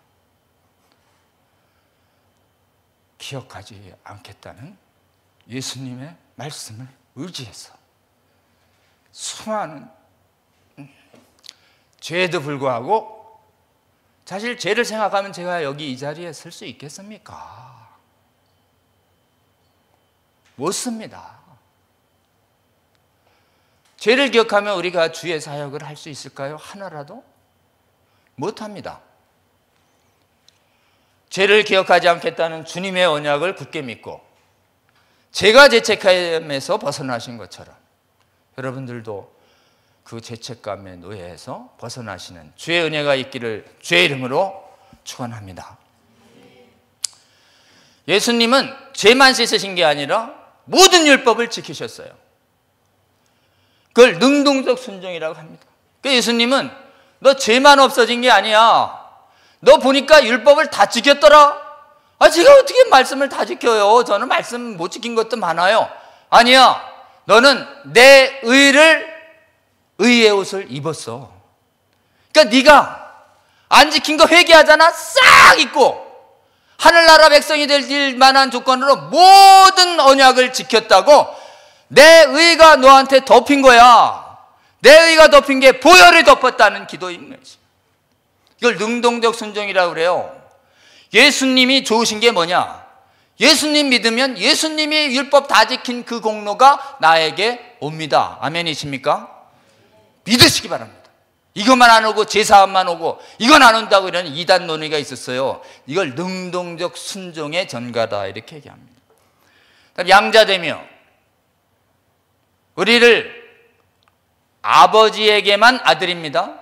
기억하지 않겠다는 예수님의 말씀을 의지해서 수많은 죄에도 불구하고, 사실 죄를 생각하면 제가 여기 이 자리에 설 수 있겠습니까? 못 씁니다. 죄를 기억하면 우리가 주의 사역을 할 수 있을까요? 하나라도? 못합니다. 죄를 기억하지 않겠다는 주님의 언약을 굳게 믿고 죄가 죄책감에서 벗어나신 것처럼 여러분들도 그 죄책감의 노예에서 벗어나시는 주의 은혜가 있기를 주의 이름으로 축원합니다. 예수님은 죄만 씻으신 게 아니라 모든 율법을 지키셨어요. 그걸 능동적 순종이라고 합니다. 그러니까 예수님은 너 죄만 없어진 게 아니야. 너 보니까 율법을 다 지켰더라. 제가 어떻게 말씀을 다 지켜요? 저는 말씀 못 지킨 것도 많아요. 아니야. 너는 내 의의 옷을 입었어. 그러니까 네가 안 지킨 거 회개하잖아. 싹 입고 하늘나라 백성이 될 만한 조건으로 모든 언약을 지켰다고 내 의가 너한테 덮인 거야. 내 의가 덮인 게 보혈을 덮었다는 기도인 거지. 이걸 능동적 순종이라고 그래요. 예수님이 좋으신 게 뭐냐? 예수님 믿으면 예수님이 율법 다 지킨 그 공로가 나에게 옵니다. 아멘이십니까? 믿으시기 바랍니다. 이것만 안 오고 제사함만 오고 이건 안 온다고 이런 이단 논의가 있었어요. 이걸 능동적 순종의 전가다 이렇게 얘기합니다. 양자되며 우리를 아버지에게만 아들입니다.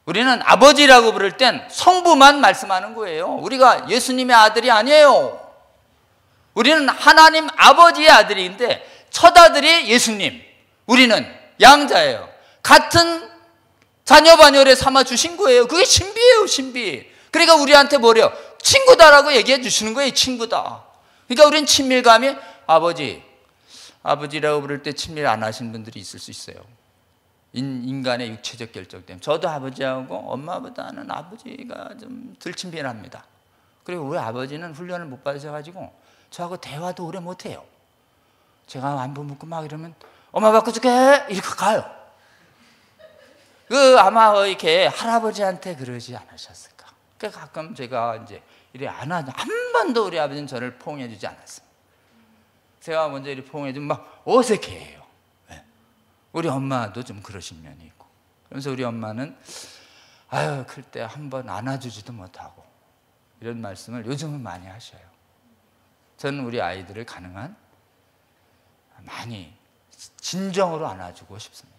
우리는 아버지라고 부를 땐 성부만 말씀하는 거예요. 우리가 예수님의 아들이 아니에요. 우리는 하나님 아버지의 아들인데 첫 아들이 예수님, 우리는 양자예요. 같은 자녀 반열에 삼아 주신 거예요. 그게 신비예요, 신비. 그러니까 우리한테 뭐래요? 친구다라고 얘기해 주시는 거예요. 친구다. 그러니까 우리는 친밀감이 아버지라고 부를 때 친밀 안 하신 분들이 있을 수 있어요. 인간의 육체적 결정 때문에. 저도 아버지하고 엄마보다는 아버지가 좀 덜 친밀합니다. 그리고 우리 아버지는 훈련을 못 받으셔가지고 저하고 대화도 오래 못해요. 제가 안부 묻고 막 이러면 엄마 바꿔줄게 이렇게 가요. 아마 이렇게 할아버지한테 그러지 않으셨을까. 그러니까 가끔 제가 이제 이래 안아도 한 번도 우리 아버지는 저를 포옹해주지 않았어요. 제가 먼저 이렇게 포옹해주면 막 어색해해요. 네. 우리 엄마도 좀 그러신 면이 있고. 그러면서 우리 엄마는 클 때 한 번 안아주지도 못하고 이런 말씀을 요즘은 많이 하셔요. 저는 우리 아이들을 가능한 많이 진정으로 안아주고 싶습니다.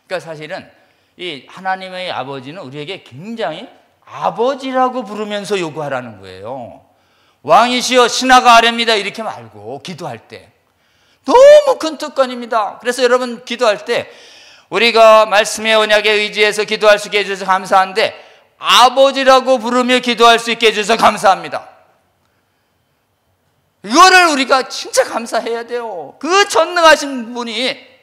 그러니까 사실은 이 하나님의 아버지는 우리에게 굉장히 아버지라고 부르면서 요구하라는 거예요. 왕이시여 신하가 아뢰입니다 이렇게 말고 기도할 때 너무 큰 특권입니다. 그래서 여러분 기도할 때 우리가 말씀의 언약에 의지해서 기도할 수 있게 해주셔서 감사한데 아버지라고 부르며 기도할 수 있게 해주셔서 감사합니다. 우리가 진짜 감사해야 돼요. 그 전능하신 분이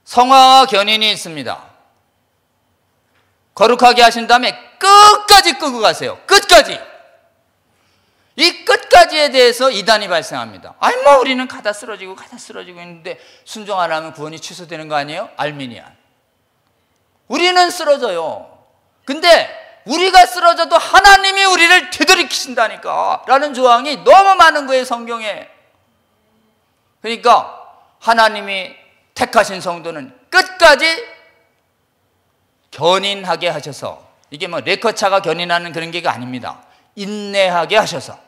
성화와 견인이 있습니다. 거룩하게 하신 다음에 끝까지 끄고 가세요. 끝까지. 이 끝까지에 대해서 이단이 발생합니다. 아니 뭐 우리는 가다 쓰러지고 있는데 순종 안 하면 구원이 취소되는 거 아니에요? 알미니안. 우리는 쓰러져요. 근데 우리가 쓰러져도 하나님이 우리를 되돌이키신다니까 라는 조항이 너무 많은 거예요, 성경에. 그러니까 하나님이 택하신 성도는 끝까지 견인하게 하셔서, 이게 뭐 레커차가 견인하는 그런 게 아닙니다. 인내하게 하셔서,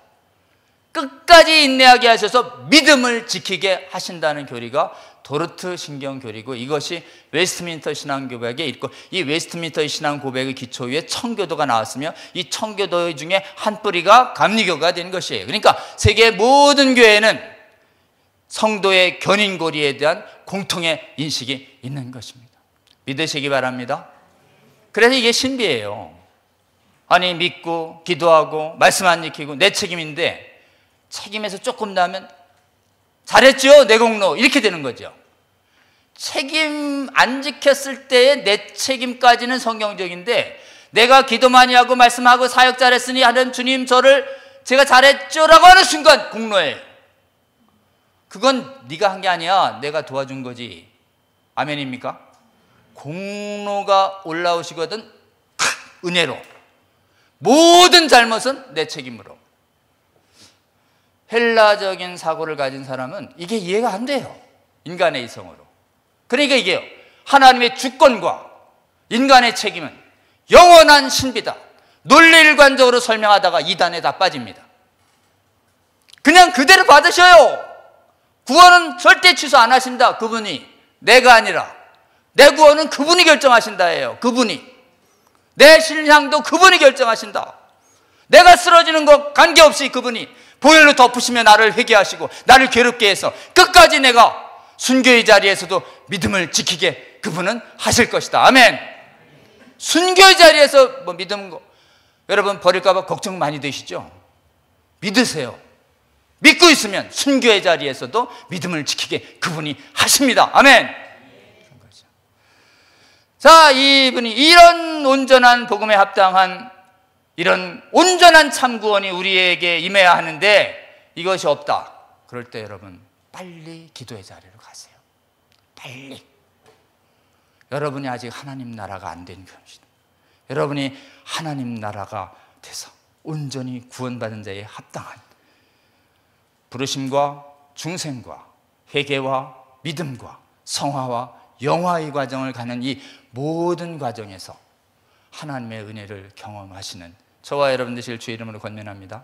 끝까지 인내하게 하셔서 믿음을 지키게 하신다는 교리가 도르트 신경 교리고, 이것이 웨스트민스터 신앙 고백에 있고, 이 웨스트민스터 신앙 고백의 기초 위에 청교도가 나왔으며, 이 청교도 중에 한 뿌리가 감리교가 된 것이에요. 그러니까 세계 모든 교회는 성도의 견인고리에 대한 공통의 인식이 있는 것입니다. 믿으시기 바랍니다. 그래서 이게 신비예요. 아니 믿고 기도하고 말씀 안 지키고 내 책임인데, 책임에서 조금 나면 잘했죠 내 공로 이렇게 되는 거죠. 책임 안 지켰을 때의 내 책임까지는 성경적인데, 내가 기도 많이 하고 말씀하고 사역 잘했으니 하는 주님 제가 잘했죠 라고 하는 순간 공로예요. 그건 네가 한 게 아니야, 내가 도와준 거지. 아멘입니까? 공로가 올라오시거든 은혜로, 모든 잘못은 내 책임으로. 헬라적인 사고를 가진 사람은 이게 이해가 안 돼요, 인간의 이성으로. 그러니까 이게요, 하나님의 주권과 인간의 책임은 영원한 신비다, 논리일관적으로 설명하다가 이단에 다 빠집니다. 그냥 그대로 받으셔요. 구원은 절대 취소 안 하신다. 그분이, 내가 아니라. 내 구원은 그분이 결정하신다예요. 그분이. 내 신앙도 그분이 결정하신다. 내가 쓰러지는 것 관계없이 그분이 보혈로 덮으시며 나를 회개하시고 나를 괴롭게 해서 끝까지 내가 순교의 자리에서도 믿음을 지키게 그분은 하실 것이다. 아멘. 순교의 자리에서 뭐 믿음, 여러분 버릴까 봐 걱정 많이 되시죠? 믿으세요. 믿고 있으면 순교의 자리에서도 믿음을 지키게 그분이 하십니다. 아멘. 자, 이분이 이런 온전한 복음에 합당한 이런 온전한 참구원이 우리에게 임해야 하는데, 이것이 없다. 그럴 때 여러분 빨리 기도의 자리로 가세요. 빨리. 여러분이 아직 하나님 나라가 안 된 것입니다. 여러분이 하나님 나라가 돼서 온전히 구원받은 자에 합당한 부르심과 중생과 회개와 믿음과 성화와 영화의 과정을 가는 이 모든 과정에서 하나님의 은혜를 경험하시는 저와 여러분 되실 주의 이름으로 권면합니다.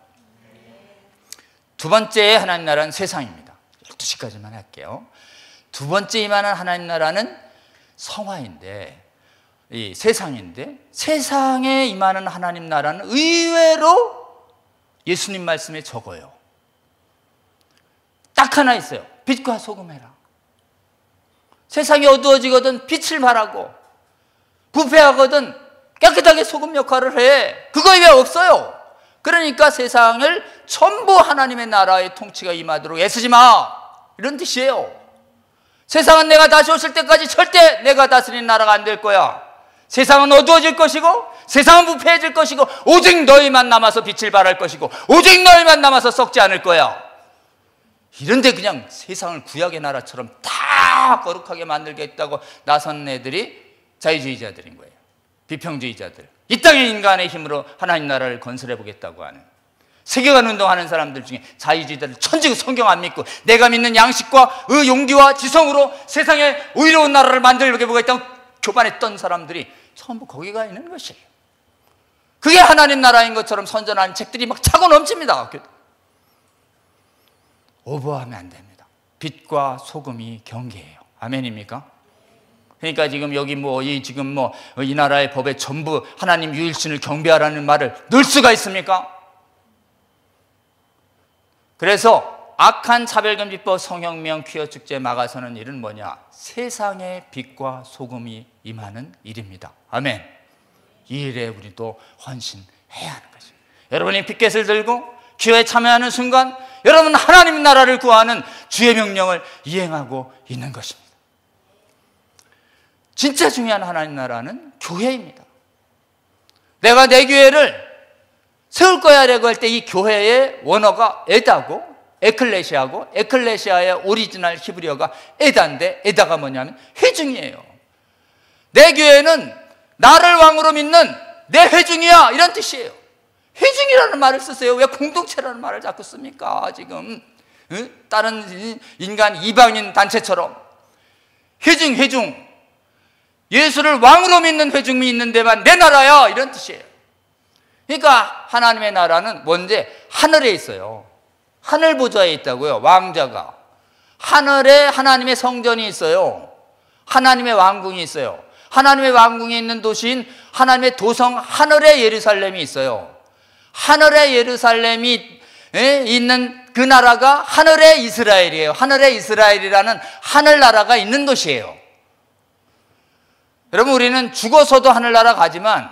두 번째 하나님 나라는 세상입니다. 12시까지만 할게요. 두 번째 임하는 하나님 나라는 성화인데, 이 세상인데, 세상에 임하는 하나님 나라는 의외로 예수님 말씀에 적어요. 딱 하나 있어요. 빛과 소금 해라. 세상이 어두워지거든 빛을 발하고, 부패하거든 깨끗하게 소금 역할을 해. 그거 이외에 없어요. 그러니까 세상을 전부 하나님의 나라의 통치가 임하도록 애쓰지 마, 이런 뜻이에요. 세상은 내가 다시 오실 때까지 절대 내가 다스리는 나라가 안 될 거야. 세상은 어두워질 것이고, 세상은 부패해질 것이고, 오직 너희만 남아서 빛을 발할 것이고, 오직 너희만 남아서 썩지 않을 거야. 이런데 그냥 세상을 구약의 나라처럼 다 거룩하게 만들겠다고 나선 애들이 자유주의자들인 거예요. 비평주의자들. 이 땅의 인간의 힘으로 하나님 나라를 건설해 보겠다고 하는, 세계관 운동하는 사람들 중에 자유주의자들, 천지고 성경 안 믿고 내가 믿는 양식과 용기와 지성으로 세상에 의로운 나라를 만들어 보겠다고 교만했던 사람들이 전부 거기가 있는 것이에요. 그게 하나님 나라인 것처럼 선전하는 책들이 막 차고 넘칩니다. 오버하면 안 됩니다. 빛과 소금이 경계예요. 아멘입니까? 그러니까 지금 여기 이 나라의 법에 전부 하나님 유일신을 경배하라는 말을 넣을 수가 있습니까? 그래서 악한 차별금지법, 성혁명, 퀴어 축제 막아서는 일은 뭐냐? 세상의 빛과 소금이 임하는 일입니다. 아멘. 이 일에 우리도 헌신해야 하는 것입니다. 여러분이 피켓을 들고 기도에 참여하는 순간 여러분 하나님 나라를 구하는 주의 명령을 이행하고 있는 것입니다. 진짜 중요한 하나님 나라는 교회입니다. 내가 내 교회를 세울 거야라고 할 때 이 교회의 원어가 에다고 에클레시아고, 에클레시아의 오리지널 히브리어가 에다인데, 에다가 뭐냐면 회중이에요. 내 교회는 나를 왕으로 믿는 내 회중이야, 이런 뜻이에요. 회중이라는 말을 쓰세요. 왜 공동체라는 말을 자꾸 씁니까? 지금 다른 인간 이방인 단체처럼 회중 예수를 왕으로 믿는 회중이 있는 데만 내 나라야, 이런 뜻이에요. 그러니까 하나님의 나라는 먼저 하늘에 있어요. 하늘 보좌에 있다고요. 왕자가 하늘에 하나님의 성전이 있어요. 하나님의 왕궁이 있어요. 하나님의 왕궁이 있는 도시인 하나님의 도성 하늘의 예루살렘이 있어요. 하늘의 예루살렘이 있는 그 나라가 하늘의 이스라엘이에요. 하늘의 이스라엘이라는 하늘나라가 있는 도시예요. 여러분, 우리는 죽어서도 하늘나라 가지만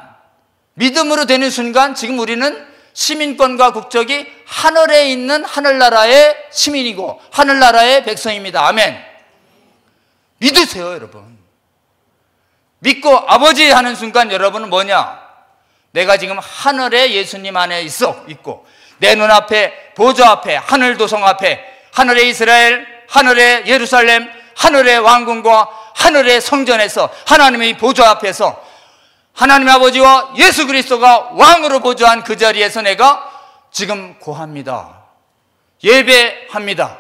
믿음으로 되는 순간 지금 우리는 시민권과 국적이 하늘에 있는 하늘나라의 시민이고 하늘나라의 백성입니다. 아멘. 믿으세요, 여러분. 믿고 아버지 하는 순간 여러분은 뭐냐? 내가 지금 하늘에 예수님 안에 있고 내 눈앞에 보좌 앞에 하늘 도성 앞에 하늘의 이스라엘, 하늘의 예루살렘, 하늘의 왕궁과 하늘의 성전에서 하나님의 보좌 앞에서 하나님의 아버지와 예수 그리스도가 왕으로 보좌한 그 자리에서 내가 지금 고합니다. 예배합니다.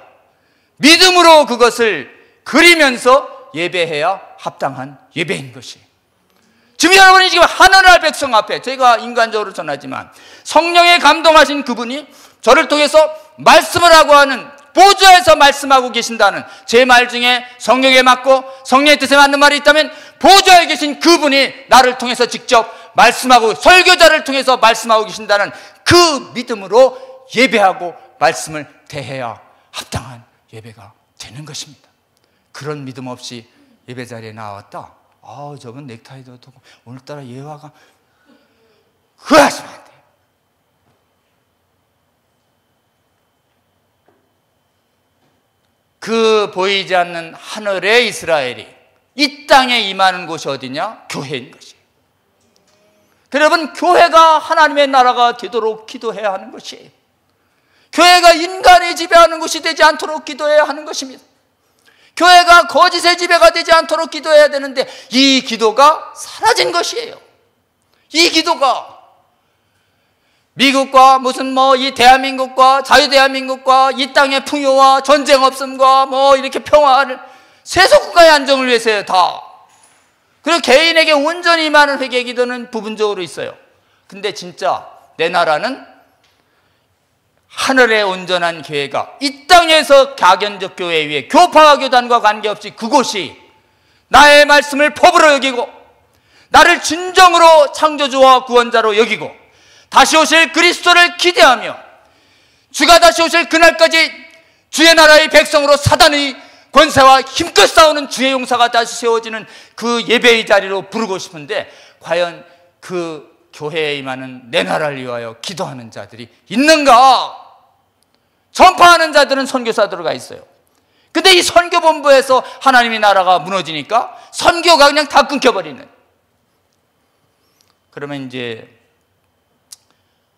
믿음으로 그것을 그리면서 예배해야 합당한 예배인 것이. 지금 여러분이 지금 하늘나라 백성 앞에, 제가 인간적으로 전하지만 성령에 감동하신 그분이 저를 통해서 말씀을 하고 하는, 보좌에서 말씀하고 계신다는 제 말 중에 성령에 맞고 성령의 뜻에 맞는 말이 있다면 보좌에 계신 그분이 나를 통해서 직접 말씀하고 설교자를 통해서 말씀하고 계신다는 그 믿음으로 예배하고 말씀을 대해야 합당한 예배가 되는 것입니다. 그런 믿음 없이 예배 자리에 나왔다, 저분 넥타이도 어떻고 오늘따라 예화가, 그거 하시면 안 돼요. 그 보이지 않는 하늘의 이스라엘이 이 땅에 임하는 곳이 어디냐? 교회인 것이에요. 여러분, 교회가 하나님의 나라가 되도록 기도해야 하는 것이에요. 교회가 인간의 지배하는 곳이 되지 않도록 기도해야 하는 것입니다. 교회가 거짓의 지배가 되지 않도록 기도해야 되는데 이 기도가 사라진 것이에요. 이 기도가 미국과 이 대한민국과 자유대한민국과 이 땅의 풍요와 전쟁 없음과 이렇게 평화를 세속국가의 안정을 위해서요, 다. 그리고 개인에게 온전히 임하는 회개 기도는 부분적으로 있어요. 근데 진짜 내 나라는 하늘의 온전한 교회가 이 땅에서 가견적 교회 위에 교파와 교단과 관계없이 그곳이 나의 말씀을 법으로 여기고 나를 진정으로 창조주와 구원자로 여기고 다시 오실 그리스도를 기대하며 주가 다시 오실 그날까지 주의 나라의 백성으로 사단의 권세와 힘껏 싸우는 주의 용사가 다시 세워지는 그 예배의 자리로 부르고 싶은데 과연 그 교회에 임하는 내 나라를 위하여 기도하는 자들이 있는가? 전파하는 자들은 선교사들로 가 있어요. 근데 이 선교본부에서 하나님의 나라가 무너지니까 선교가 그냥 다 끊겨버리는. 그러면 이제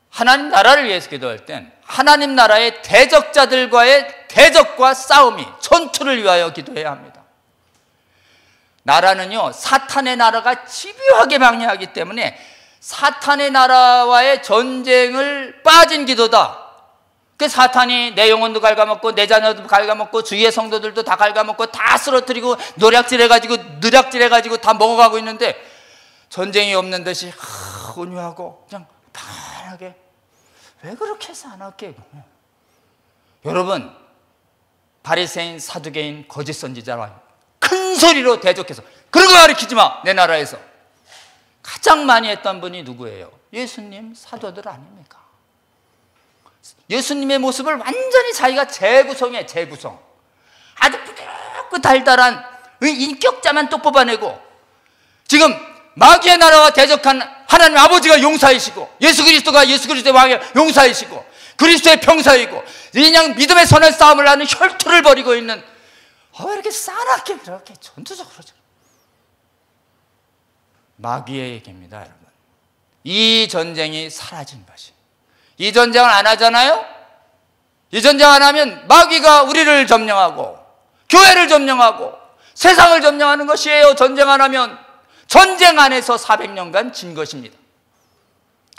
하나님 나라를 위해서 기도할 땐 하나님 나라의 대적자들과의 대적과 싸움이, 전투를 위하여 기도해야 합니다. 나라는요, 사탄의 나라가 집요하게 방해하기 때문에 사탄의 나라와의 전쟁을 빠진 기도다. 그 사탄이 내 영혼도 갉아먹고 내 자녀도 갉아먹고 주위의 성도들도 다 갉아먹고 다 쓰러뜨리고 노략질해가지고 다 먹어가고 있는데 전쟁이 없는 듯이 온유하고 그냥 편하게, 왜 그렇게 해서 안 할게? 여러분, 바리새인, 사두개인, 거짓 선지자와 큰 소리로 대적해서 그런 거 가르치지 마, 내 나라에서. 가장 많이 했던 분이 누구예요? 예수님 사도들 아닙니까? 예수님의 모습을 완전히 자기가 재구성해, 재구성. 아주 부드럽고 달달한 인격자만 또 뽑아내고 지금 마귀의 나라와 대적한 하나님 아버지가 용사이시고 예수 그리스도가 예수 그리스도의 왕의 용사이시고 그리스도의 병사이고 그냥 믿음의 선한 싸움을 하는 혈투를 벌이고 있는, 왜 이렇게 싸납게 그렇게 전투적으로 마귀의 얘기입니다, 여러분. 이 전쟁이 사라진 것이, 이 전쟁을 안 하잖아요. 이 전쟁 안 하면 마귀가 우리를 점령하고 교회를 점령하고 세상을 점령하는 것이에요. 전쟁 안 하면. 전쟁 안에서 400년간 진 것입니다.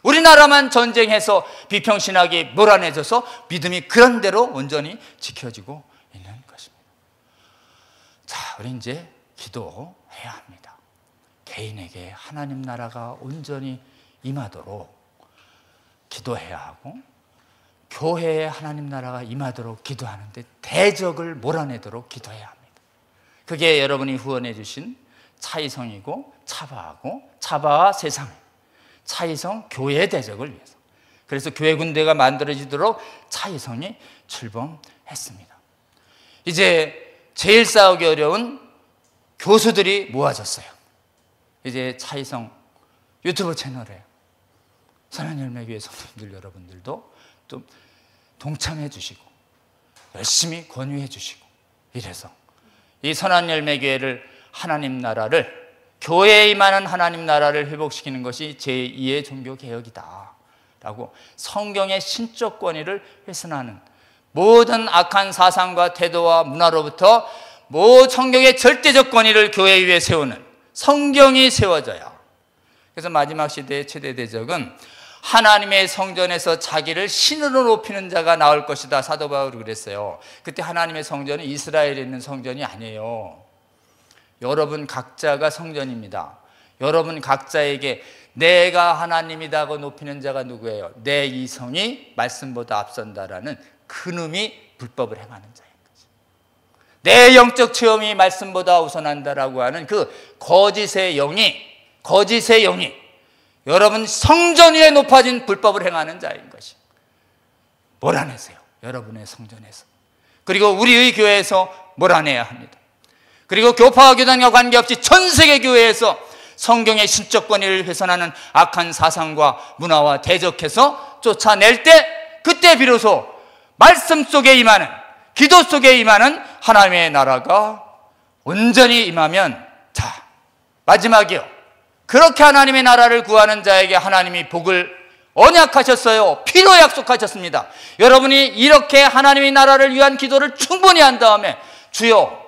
우리나라만 전쟁해서 비평신학이 몰아내져서 믿음이 그런대로 온전히 지켜지고 있는 것입니다. 자, 우리 이제 기도해야 합니다. 개인에게 하나님 나라가 온전히 임하도록 기도해야 하고, 교회에 하나님 나라가 임하도록 기도하는데 대적을 몰아내도록 기도해야 합니다. 그게 여러분이 후원해 주신 차이성이고 차바와 세상, 차이성 교회의 대적을 위해서. 그래서 교회 군대가 만들어지도록 차이성이 출범했습니다. 이제 제일 싸우기 어려운 교수들이 모아졌어요. 이제 차이성 유튜브 채널에 선한열매교회 성도님들 여러분들도 좀 동참해 주시고 열심히 권유해 주시고, 이래서 이 선한열매교회를, 하나님 나라를, 교회에 임하는 하나님 나라를 회복시키는 것이 제2의 종교개혁이다 라고 성경의 신적 권위를 훼손하는 모든 악한 사상과 태도와 문화로부터 성경의 절대적 권위를 교회 위에 세우는 성경이 세워져야. 그래서 마지막 시대의 최대 대적은 하나님의 성전에서 자기를 신으로 높이는 자가 나올 것이다. 사도 바울이 그랬어요. 그때 하나님의 성전은 이스라엘에 있는 성전이 아니에요. 여러분 각자가 성전입니다. 여러분 각자에게 내가 하나님이다고 높이는 자가 누구예요? 내 이성이 말씀보다 앞선다라는 그놈이 불법을 행하는 자인 거죠. 내 영적 체험이 말씀보다 우선한다라고 하는 그 거짓의 영이 여러분 성전 위에 높아진 불법을 행하는 자인 것이. 몰아내세요. 여러분의 성전에서. 그리고 우리의 교회에서 몰아내야 합니다. 그리고 교파와 교단과 관계없이 전 세계 교회에서 성경의 신적 권위를 훼손하는 악한 사상과 문화와 대적해서 쫓아낼 때, 그때 비로소 말씀 속에 임하는, 기도 속에 임하는 하나님의 나라가 온전히 임하면, 자, 마지막이요. 그렇게 하나님의 나라를 구하는 자에게 하나님이 복을 언약하셨어요. 피로 약속하셨습니다. 여러분이 이렇게 하나님의 나라를 위한 기도를 충분히 한 다음에, 주여,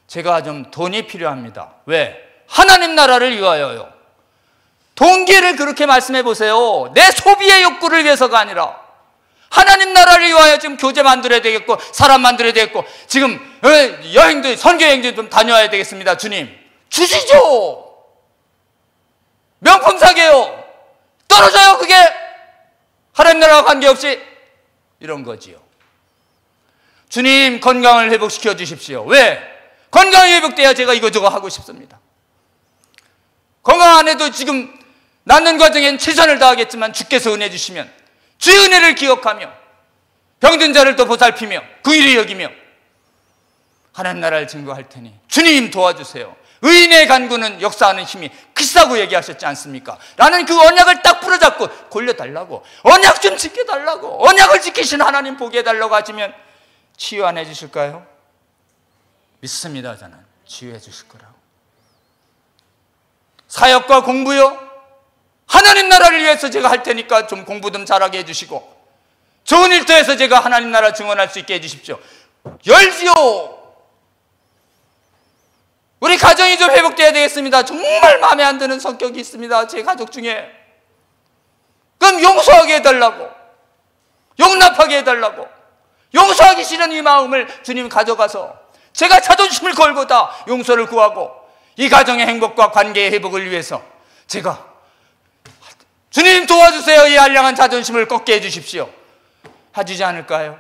제가 좀 돈이 필요합니다. 왜? 하나님 나라를 위하여요. 동기를 그렇게 말씀해 보세요. 내 소비의 욕구를 위해서가 아니라 하나님 나라를 위하여 지금 교재 만들어야 되겠고, 사람 만들어야 되겠고, 지금 여행도, 선교여행도 좀 다녀와야 되겠습니다. 주님, 주시죠. 명품 사게요. 떨어져요. 그게 하나님 나라와 관계없이. 이런 거지요. 주님, 건강을 회복시켜 주십시오. 왜? 건강이 회복돼야 제가 이거저거 하고 싶습니다. 건강 안 해도 지금 낳는 과정엔 최선을 다하겠지만 주께서 은혜 주시면 주의 은혜를 기억하며 병든 자를 또 보살피며 긍휼히 여기며 하나님 나라를 증거할 테니 주님 도와주세요. 의인의 간구는 역사하는 힘이 크다고 얘기하셨지 않습니까? 라는 그 언약을 딱 부러잡고 골려달라고, 언약 좀 지켜달라고, 언약을 지키신 하나님 보게 해달라고 하시면 치유 안 해주실까요? 믿습니다. 저는 치유해 주실 거라고. 사역과 공부요, 하나님 나라를 위해서 제가 할 테니까 좀 공부 좀 잘하게 해주시고, 좋은 일터에서 제가 하나님 나라 증언할 수 있게 해주십시오. 열지요. 우리 가정이 좀 회복돼야 되겠습니다. 정말 마음에 안 드는 성격이 있습니다. 제 가족 중에. 그럼 용서하게 해달라고, 용납하게 해달라고. 용서하기 싫은 이 마음을 주님 가져가서 제가 자존심을 걸고 다 용서를 구하고 이 가정의 행복과 관계의 회복을 위해서 제가, 주님 도와주세요. 이 한량한 자존심을 꺾게 해주십시오. 해주지 않을까요?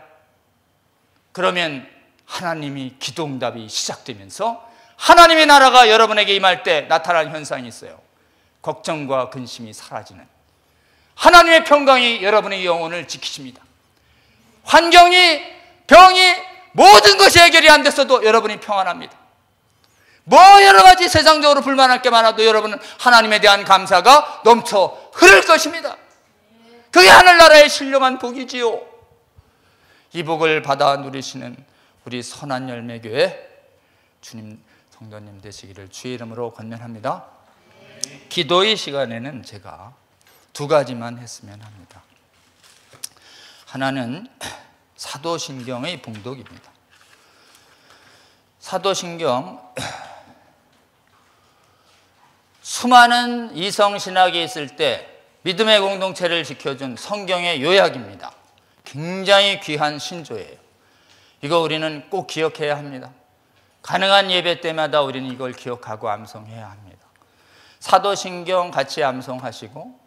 그러면 하나님이 기도응답이 시작되면서 하나님의 나라가 여러분에게 임할 때 나타나는 현상이 있어요. 걱정과 근심이 사라지는 하나님의 평강이 여러분의 영혼을 지키십니다. 환경이, 병이, 모든 것이 해결이 안 됐어도 여러분이 평안합니다. 뭐 여러 가지 세상적으로 불만할 게 많아도 여러분은 하나님에 대한 감사가 넘쳐 흐를 것입니다. 그게 하늘나라의 신령한 복이지요. 이 복을 받아 누리시는 우리 선한 열매 교회 주님 성도님 되시기를 주의 이름으로 권면합니다. 기도의 시간에는 제가 두 가지만 했으면 합니다. 하나는 사도신경의 봉독입니다. 사도신경, 수많은 이성신학이 있을 때 믿음의 공동체를 지켜준 성경의 요약입니다. 굉장히 귀한 신조예요. 이거 우리는 꼭 기억해야 합니다. 가능한 예배 때마다 우리는 이걸 기억하고 암송해야 합니다. 사도신경 같이 암송하시고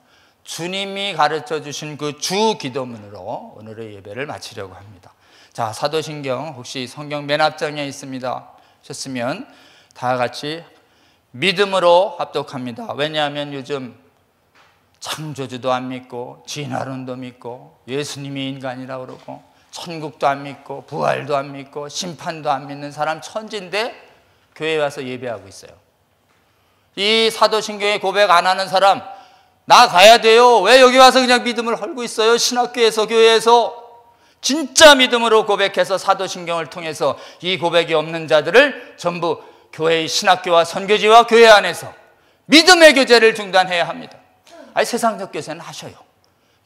주님이 가르쳐 주신 그 주 기도문으로 오늘의 예배를 마치려고 합니다. 자, 사도신경 혹시 성경 맨 앞장에 있습니다 하셨으면 다 같이 믿음으로 합독합니다. 왜냐하면 요즘 창조주도 안 믿고 진화론도 믿고 예수님이 인간이라고 그러고 천국도 안 믿고 부활도 안 믿고 심판도 안 믿는 사람 천지인데 교회에 와서 예배하고 있어요. 이 사도신경에 고백 안 하는 사람 나 가야 돼요. 왜 여기 와서 그냥 믿음을 헐고 있어요? 신학교에서 교회에서 진짜 믿음으로 고백해서 사도신경을 통해서 이 고백이 없는 자들을 전부 교회의 신학교와 선교지와 교회 안에서 믿음의 교제를 중단해야 합니다. 아니 세상적 교제는 하셔요.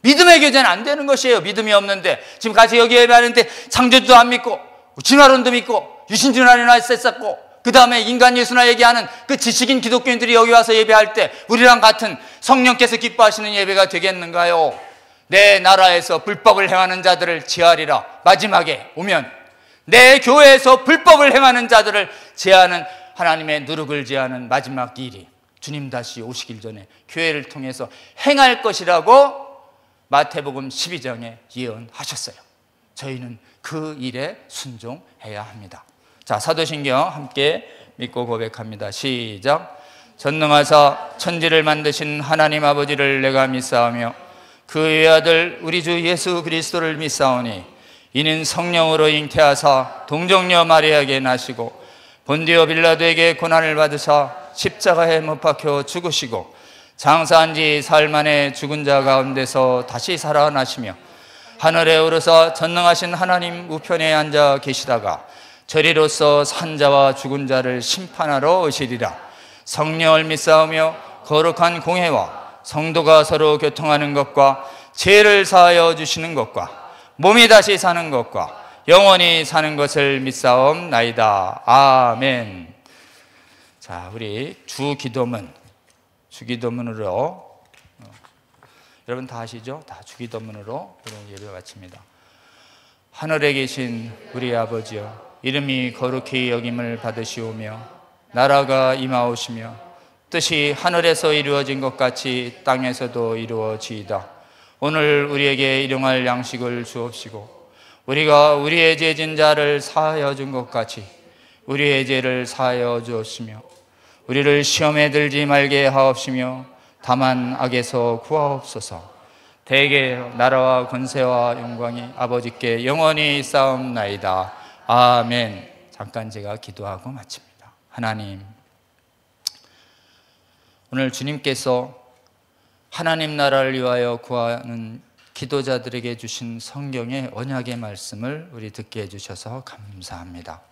믿음의 교제는 안 되는 것이에요. 믿음이 없는데 지금 같이 여기 예배하는데 창조주도 안 믿고 진화론도 믿고 유신진화론이나 셌었고 그 다음에 인간 예수나 얘기하는 그 지식인 기독교인들이 여기 와서 예배할 때 우리랑 같은 성령께서 기뻐하시는 예배가 되겠는가요? 내 나라에서 불법을 행하는 자들을 제하리라. 마지막에 오면 내 교회에서 불법을 행하는 자들을 제하는 하나님의 누룩을 제하는 마지막 일이 주님 다시 오시길 전에 교회를 통해서 행할 것이라고 마태복음 12장에 예언하셨어요. 저희는 그 일에 순종해야 합니다. 자, 사도신경 함께 믿고 고백합니다. 시작. 전능하사 천지를 만드신 하나님 아버지를 내가 믿사오며 그 외아들 우리 주 예수 그리스도를 믿사오니 이는 성령으로 잉태하사 동정녀 마리아에게 나시고 본디오 빌라도에게 고난을 받으사 십자가에 못 박혀 죽으시고 장사한 지 사흘 만에 죽은 자 가운데서 다시 살아나시며 하늘에 오르사 전능하신 하나님 우편에 앉아 계시다가 저리로서 산자와 죽은 자를 심판하러 오시리라. 성령을 믿사오며 거룩한 공회와 성도가 서로 교통하는 것과 죄를 사하여 주시는 것과 몸이 다시 사는 것과 영원히 사는 것을 믿사옵나이다. 아멘. 자, 우리 주기도문으로 여러분 다 아시죠? 다 주기도문으로 오늘 예배 마칩니다. 하늘에 계신 우리 아버지여, 이름이 거룩히 여김을 받으시오며 나라가 임하오시며 뜻이 하늘에서 이루어진 것 같이 땅에서도 이루어지이다. 오늘 우리에게 일용할 양식을 주옵시고 우리가 우리의 죄진 자를 사하여 준 것 같이 우리의 죄를 사하여 주옵시며 우리를 시험에 들지 말게 하옵시며 다만 악에서 구하옵소서. 대개 나라와 권세와 영광이 아버지께 영원히 있사옵나이다. 아멘. 잠깐 제가 기도하고 마칩니다. 하나님, 오늘 주님께서 하나님 나라를 위하여 구하는 기도자들에게 주신 성경의 언약의 말씀을 우리 듣게 해주셔서 감사합니다.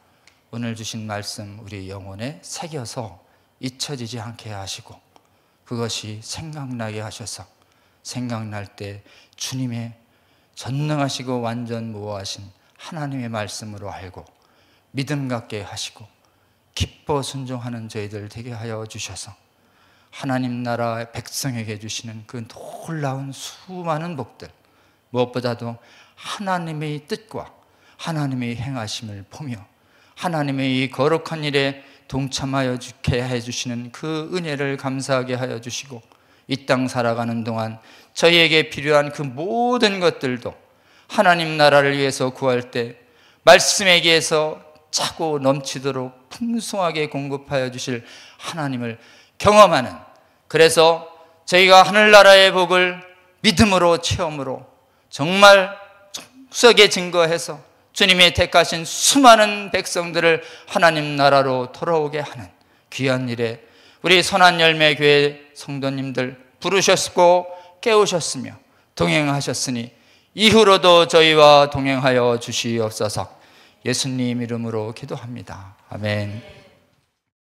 오늘 주신 말씀 우리 영혼에 새겨서 잊혀지지 않게 하시고 그것이 생각나게 하셔서 생각날 때 주님의 전능하시고 완전 무호하신 하나님의 말씀으로 알고 믿음 갖게 하시고 기뻐 순종하는 저희들 되게 하여 주셔서 하나님 나라의 백성에게 주시는 그 놀라운 수많은 복들, 무엇보다도 하나님의 뜻과 하나님의 행하심을 보며 하나님의 이 거룩한 일에 동참하여 주게 해주시는 그 은혜를 감사하게 하여 주시고 이 땅 살아가는 동안 저희에게 필요한 그 모든 것들도 하나님 나라를 위해서 구할 때 말씀에게서 차고 넘치도록 풍성하게 공급하여 주실 하나님을 경험하는, 그래서 저희가 하늘나라의 복을 믿음으로 체험으로 정말 속에 증거해서 주님이 택하신 수많은 백성들을 하나님 나라로 돌아오게 하는 귀한 일에 우리 선한 열매 교회 성도님들 부르셨고 깨우셨으며 동행하셨으니 이후로도 저희와 동행하여 주시옵소서. 예수님 이름으로 기도합니다. 아멘.